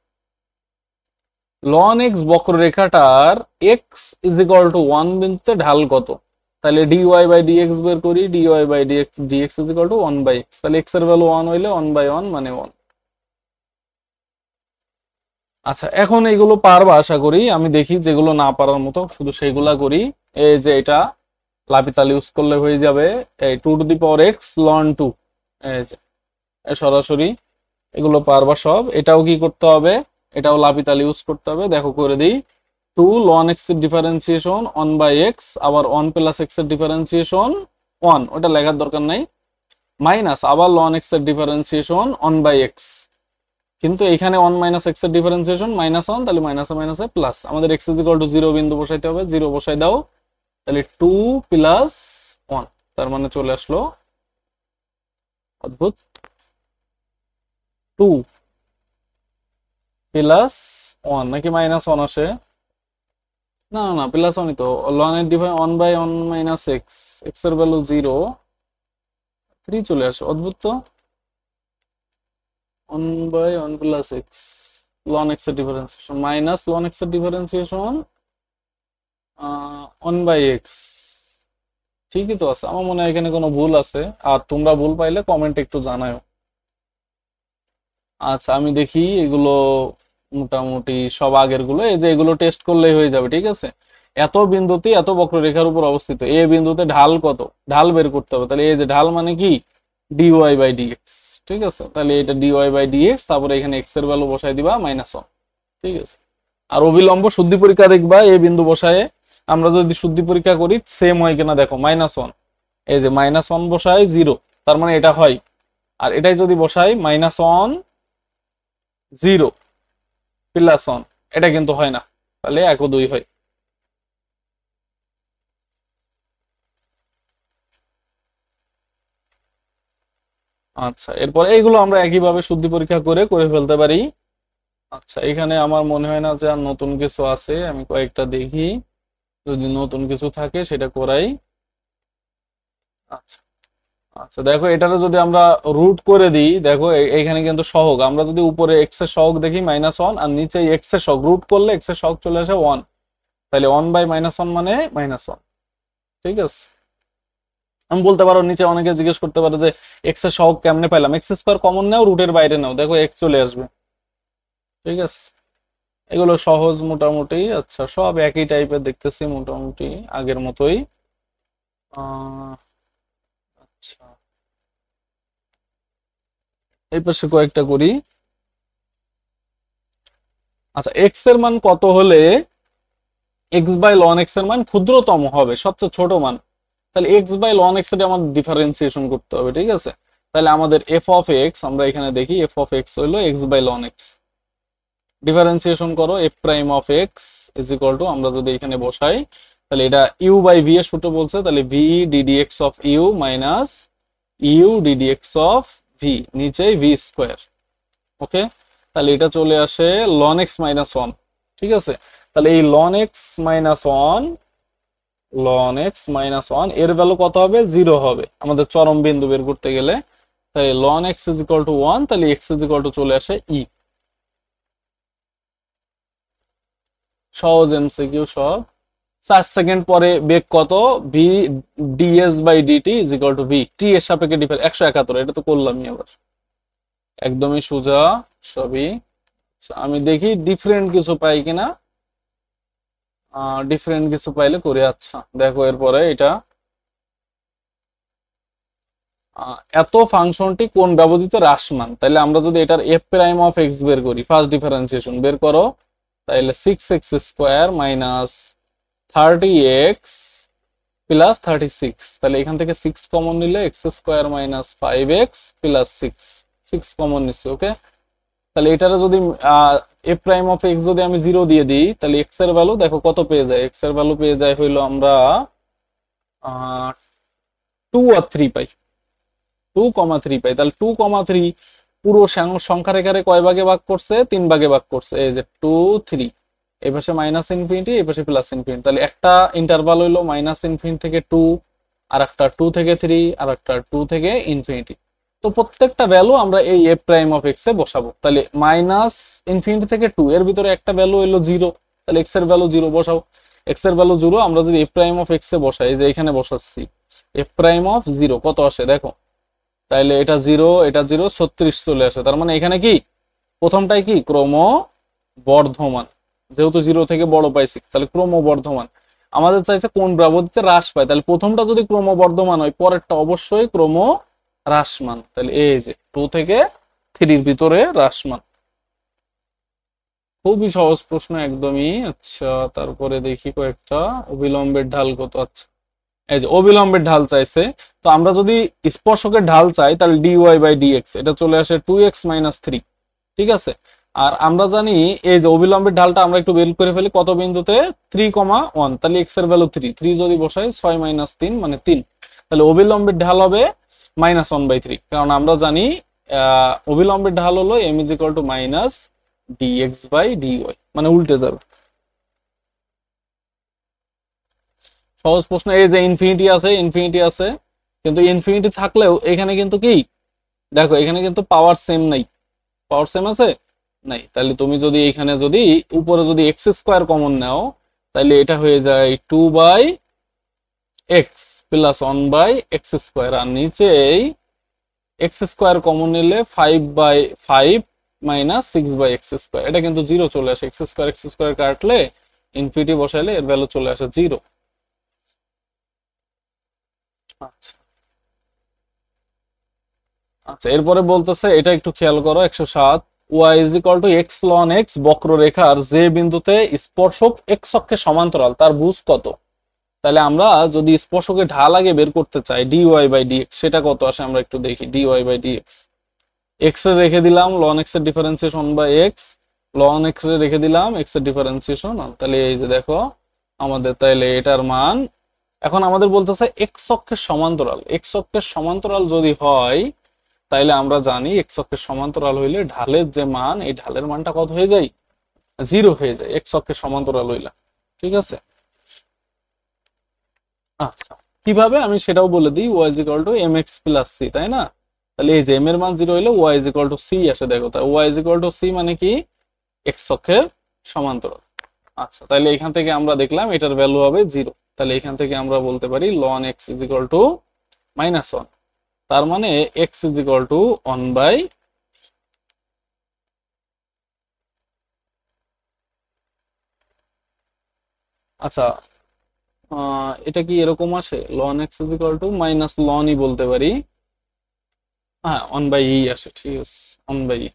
ln x বক্ররেখাটার x = 1 বিন্দুতে ঢাল কত? তাহলে dy/dx বের করি, dy/dx = 1/x। তাহলে x এর ভ্যালু 1 হইলে 1/1 মানে 1। আচ্ছা, এখন এগুলো পারবা আশা করি। আমি দেখি যেগুলো না পারার মতো শুধু সেইগুলা করি। এই যে এটা লাপিতাল ইউজ করলে হয়ে যাবে, এই 2x ln 2, এই যে সরাসরি এগুলো পারবা সব। এটাও কি করতে হবে? এটাও লাপিতাল ইউজ করতে হবে। দেখো করে দিই, 2 ln x এর ডিফারেন্সিয়েশন 1/x, আবার 1 + x এর ডিফারেন্সিয়েশন 1, ওটা লেখার দরকার নাই, মাইনাস আবার ln x এর ডিফারেন্সিয়েশন 1/x। কিন্তু এখানে 1 - x এর ডিফারেন্সিয়েশন -1, তাহলে মাইনাসে মাইনাসে প্লাস। আমাদের x = 0 বিন্দু বসাইতে হবে, 0 বসাই দাও, তাহলে 2 + 1, তার মানে চলে আসলো, অদ্ভুত, 2 + 1 নাকি -1 আসে? না না, +1ই তো। ln এর ডিফারেন্স 1/1 - x, x এর ভ্যালু 0, 3 চলে আসে, অদ্ভুত তো। 1/1 + x, ln x এর ডিফারেন্সিয়েশন মাইনাস ln x এর ডিফারেন্সিয়েশন 1/x, ঠিকই তো আছে। আমার মনে হয় এখানে কোনো ভুল আছে, আর তোমরা ভুল পাইলে কমেন্ট একটু জানাও। আচ্ছা, আমি দেখি এগুলো মোটামুটি সব আগের গুলো, এই যে এগুলো টেস্ট করলেই হয়ে যাবে, ঠিক আছে। এত বিন্দুতে এত বক্ররেখার উপর অবস্থিত, এ বিন্দুতে ঢাল কত, ঢাল বের করতে হবে। তাহলে এই যে ঢাল মানে কি, dy/dx, ঠিক আছে। তাহলে এটা dy/dx, তারপরে এখানে x এর ভ্যালু বসাই দিবা -1, ঠিক আছে। আর অবিলম্ব শুদ্ধি পরীক্ষা দেখবা, এই বিন্দু বসায় আমরা যদি শুদ্ধি পরীক্ষা করি সেম হয় কিনা দেখো, -1, এই যে -1 বসাই 0, তার মানে এটা হয়। আর এটাই যদি বসাই -1 0 +1, এটা কিন্তু হয় না, তাহলে 1 ও 2 হয়। আচ্ছা, এরপর এইগুলো আমরা একইভাবে শুদ্ধি পরীক্ষা করে করে ফেলতে পারি। আচ্ছা, এখানে আমার মনে হয় না যে আর নতুন কিছু আছে, আমি কয়েকটা দেখি, যদি নতুন কিছু থাকে সেটা করাই। আচ্ছা আচ্ছা, দেখো এটারে যদি আমরা রুট করে দিই, দেখো এইখানে কিন্তু সহগ, আমরা যদি উপরে এক্স এর সহগ দেখি -1, আর নিচে এক্স এর সহগ, রুট করলে এক্স এর সহগ চলে আসে 1, তাহলে 1/-1 মানে -1, ঠিক আছে। আমি বলতে পারো, নিচে অনেকে জিজ্ঞেস করতে পারে যে এক্স এর সহগ কেমনে পাইলাম, x² কমন নাও, রুটের বাইরে নাও, দেখো x চলে আসবে, ঠিক আছে। এগুলো সহজ মোটামুটি। আচ্ছা, সব একই টাইপের দেখতেছি মোটামুটি আগের মতোই। আচ্ছা, এই পাশে কয়েকটা করি। আচ্ছা, এক্স এর মান কত হলে x/ln x এর মান ক্ষুদ্রতম হবে, সবচেয়ে ছোট মান? তাহলে x/ln x এর আমাদের ডিফারেন্সিয়েশন করতে হবে, ঠিক আছে। তাহলে আমাদের f(x), আমরা এখানে দেখি f(x) হলো x/ln x, ডিফারেন্সিয়েশন করো f'(x) = আমরা যদি এখানে বসাই, তাহলে এটা u/v এর সূত্র বলছে, তাহলে v ddx of u minus u ddx of v, নিচে v², ওকে। তাহলে এটা চলে আসে ln x - 1, ঠিক আছে। তাহলে এই ln x - 1 এর ভ্যালু কত হবে? 0 হবে আমাদের চরম বিন্দু বের করতে গেলে। তাই ln x = 1, তাহলে x চলে আসে e। সহজ এমসিকিউ সব, 4 সেকেন্ড পরে বেগ কত, v ds by dt is equal to v, t এর সাপেক্ষে ডিফারেন্স 171, এটা তো করলামই আবার, একদমই সোজা সবই। আচ্ছা, আমি দেখি ডিফারেন্ট কিছু পাই কিনা, ডিফারেন্ট কিছু পাইলে করে। আচ্ছা দেখো এরপরে এটা এত ফাংশনটি কোন ব্যবধিত হ্রাসমান, তাহলে আমরা যদি এটার এফ প্রাইম অফ এক্স বের করি, ফার্স্ট ডিফারেন্সিয়েশন বের করো, তাহলে 6x² মাইনাস 30x প্লাস 36, তাহলে এখান থেকে 6 কমন নিলে x² minus 5x plus 6 common নিচ্ছে। ওকে, তাহলে এটারে যদি এফ প্রাইম অফ এক্স যদি আমি 0 দিয়ে দিই, তাহলে এক্স এর ভ্যালু দেখো কত পেয়ে যায়, এক্স এর ভ্যালু পেয়ে যায় হইলো আমরা 2 আর 3 পাই, 2,3 পাই। তাহলে 2,3 পুরো সংখ্যা রেখারে কয় ভাগে ভাগ করছে, 3 ভাগে ভাগ করছে, এই যে 2 3, এই পাশে মাইনাস ইনফিনিটি, এই পাশে প্লাস ইনফিনিটি। তাহলে একটা ইন্টারভাল হইলো মাইনাস ইনফিনিটি থেকে 2, আর একটা 2 থেকে 3, আর একটা 2 থেকে ইনফিনিটি। তো প্রত্যেকটা ভ্যালু আমরা এই এফ প্রাইম অফ এক্স এ বসাবো। তাহলে মাইনাস ইনফিনিটি থেকে 2 এর ভিতরে একটা ভ্যালু হইলো 0, তাহলে এক্স এর ভ্যালু 0 বসাবো। এক্স এর ভ্যালু 0 আমরা যদি এফ প্রাইম অফ এক্স এ বসাই, যে এখানে বসাচ্ছি এফ প্রাইম অফ 0 কত আসে দেখো, তাইলে এটা 0 এটা 0, 36 চলে আসে। তার মানে এখানে কি প্রথমটাই কি ক্রমবর্ধমান, যেহেতু 0 থেকে বড় পাইছি, তাহলে ক্রমবর্ধমান। আমাদের চাইছে কোন ব্যবধিতে হ্রাস পায়, তাহলে প্রথমটা যদি ক্রমবর্ধমান হয়, পরেরটা অবশ্যই ক্রম হ্রাসমান। তাহলে এই যে 2 থেকে 3 ভিতরে হ্রাসমান। খুবই সহজ প্রশ্ন একদমই। আচ্ছা তারপরে দেখি কয়েকটা, অবিলম্বের ঢাল কত। আচ্ছা এই যে অবিলম্বের ঢাল চাইছে, তো আমরা যদি স্পর্শকের ঢাল চাই, তাহলে ডিওয়াই বাই ডিএক্স, এটা চলে আসে 2x মাইনাস 3, ঠিক আছে। আর আমরা জানি এই যে অবিলম্বের ঢালটা আমরা একটু বের করে ফেলি, কত বিন্দুতে 3,1, তাহলে x এর ভ্যালু 3, 3 যদি বসাই 6 মাইনাস 3 মানে 3, তাহলে অবিলম্বের ঢাল হবে -1/3, কারণ আমরা জানি অবিলম্বের ঢাল হলো m is equal to minus dx by dy, মানে উল্টে যাবে। সহজ প্রশ্ন। এই যে ইনফিনিটি আছে, কিন্তু ইনফিনিটি থাকলেও এখানে কিন্তু কি দেখো, এখানে কিন্তু পাওয়ার সেম নাই, পাওয়ার সেম আছে নাই। তাহলে তুমি যদি এখানে যদি উপরে যদি x² কমন নাও, তাহলে এটা হয়ে যায় 2/x প্লাস 1/x², আর নিচে x² কমন নিলে 5/5 মাইনাস 6/x², এটা কিন্তু 0 চলে আসে, x² কাটলে ইনফিনিটি বসাইলে এর ভ্যালু চলে আসে 0। আচ্ছা আচ্ছা, এরপরে বলতেছে এটা একটু খেয়াল করো, 107, y is equal to x ln x, বক্ররেখার যে বিন্দুতে স্পর্শক x অক্ষে সমান্তরাল তার ভুজ কত। তাহলে আমরা যদি স্পর্শকের ঢাল আগে বের করতে চাই dy বাই dx, সেটা কত আসে আমরা একটু দেখি। dy বাই dx, x এর রেখে দিলাম ln x এর differentiation by x, ln x এর রেখে দিলাম x এর ডিফারেন্সিয়েশন, তাহলে এই যে দেখো আমাদের, তাইলে এটার মান এখন আমাদের বলতেছে x অক্ষের সমান্তরাল, x অক্ষের সমান্তরাল যদি হয়, তাইলে আমরা জানি x অক্ষের সমান্তরাল হইলে ঢালের যে মান, এই ঢালের মানটা কত হয়ে যায়, 0 হয়ে যায় x অক্ষের সমান্তরাল হইলে, ঠিক আছে। আচ্ছা কিভাবে আমি সেটাও বলে দিই, y is equal two mx plus c, তাই না। তাহলে এই যে m এর মান 0 হইলে y is equal two c আসে, দেখো তাই y is equal two c মানে কি x অক্ষের সমান্তরাল। আচ্ছা তাহলে এখান থেকে আমরা দেখলাম এটার ভ্যালু হবে 0, তাহলে এখান থেকে আমরা বলতে পারি ln x is equal two -1, তার মানে x ইজ ইকুয়াল টু 1/, আচ্ছা এটা কি এরকম আসে, ln x is equal to minus ln ই বলতে পারি, হ্যাঁ 1/e আসে, ঠিক আছে 1/e।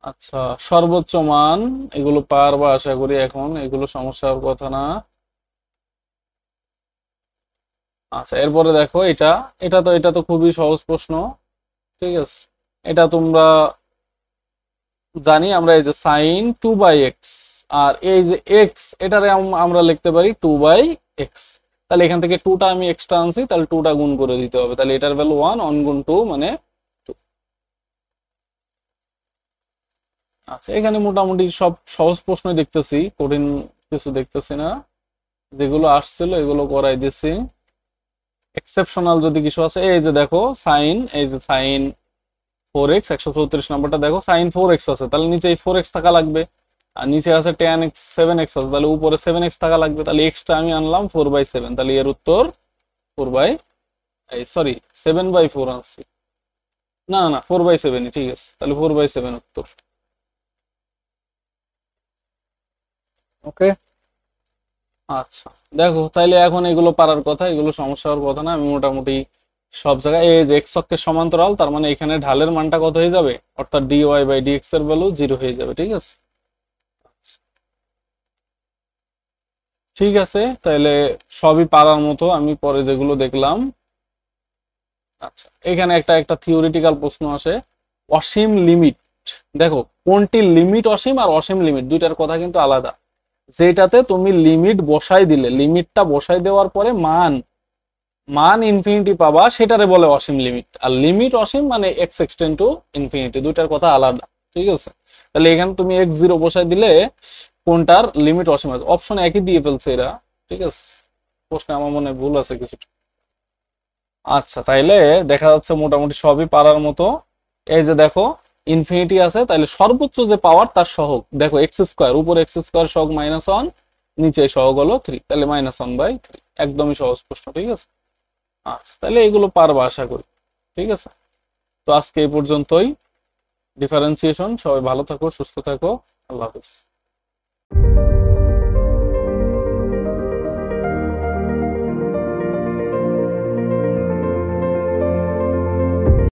আচ্ছা সর্বোচ্চ মান, এগুলো পারবা আশা করি, এখন এগুলো সমস্যার কথা না। আচ্ছা এরপরে দেখো এটা, এটা তো খুবই সহজ প্রশ্ন, ঠিক আছে। এটা তোমরা জানি আমরা, এই যে সাইন 2/x, আর এই যে x, এটারে আমরা লিখতে পারি 2/x, তাহলে এখান থেকে 2টা আমি এক্সট্রা আনছি, তাহলে 2টা গুণ করে দিতে হবে, তাহলে এটার ভ্যালু 1, 1 গুণ 2 মানে 2। আচ্ছা এখানে মোটামুটি সব সহজ প্রশ্নই দেখতেছি, কঠিন কিছু দেখতেছি না, যেগুলো আসছিল এগুলো করাই দিছি। এক্সেপশনাল যদি কিছু আছে, এই যে দেখো সাইন, এই যে সাইন 4x, 134 নাম্বারটা দেখো সাইন 4x আছে, তাহলে নিচে এই 4x থাকা লাগবে, আর নিচে আছে tan x 7x আছে, তাহলে উপরে 7x থাকা লাগবে, তাহলে এক্সটা আমি আনলাম 4/7, তাহলে এর উত্তর 4 বাই সরি 7/4 আনছি, না না 4/7ই ঠিক আছে, তাহলে 4/7 উত্তর। ওকে, আচ্ছা দেখো তাইলে এখন এগুলো পারার কথা, এগুলো সমস্যা হওয়ার কথা না। আমি মোটামুটি সব জায়গায় এই যে এক্স অক্ষের সমান্তরাল, তার মানে এখানে ঢালের মানটা কত হয়ে যাবে, অর্থাৎ dy/dx এর ভ্যালু 0 হয়ে যাবে, ঠিক আছে। ঠিক আছে, তাহলে সবই পারার মতো আমি পরে যেগুলো দেখলাম। আচ্ছা, এখানে একটা একটা থিওরিটিক্যাল প্রশ্ন আসে, অসীম লিমিট, দেখো কোনটি লিমিট অসীম আর অসীম লিমিট দুইটার কথা কিন্তু আলাদা। যেটাতে তুমি লিমিট বসাই দিলে, লিমিটটা বসাই দেওয়ার পরে মান মান ইনফিনিটি পাবা, সেটারে বলে অসীম লিমিট। আর লিমিট অসীম মানে এক্স এক্সটেন্ড টু ইনফিনিটি, দুইটার কথা আলাদা, ঠিক আছে। তাহলে এখানে তুমি এক্স জিরো বসাই দিলে কোনটার লিমিট অসীম আছে, অপশন একই দিয়ে ফেলছে এরা, ঠিক আছে। প্রশ্নে আমার মনে হয় ভুল আছে কিছুটা। আচ্ছা, তাইলে দেখা যাচ্ছে মোটামুটি সবই পারার মতো। এই যে দেখো ইনফিনিটি আছে, তাহলে সর্বোচ্চ যে পাওয়ার তার সহগ দেখো এক্স স্কোয়ার, উপরে এক্স স্কোয়ার সহগ -1, নিচে সহগ হলো 3, তাহলে -1/3, একদমই সহজ প্রশ্ন, ঠিক আছে। আচ্ছা, তাহলে এগুলো পারবা আশা করি, ঠিক আছে। তো আজকে এই পর্যন্তই ডিফারেন্সিয়েশন। সবাই ভালো থাকো, সুস্থ থাকো, আল্লাহ হাফেজ।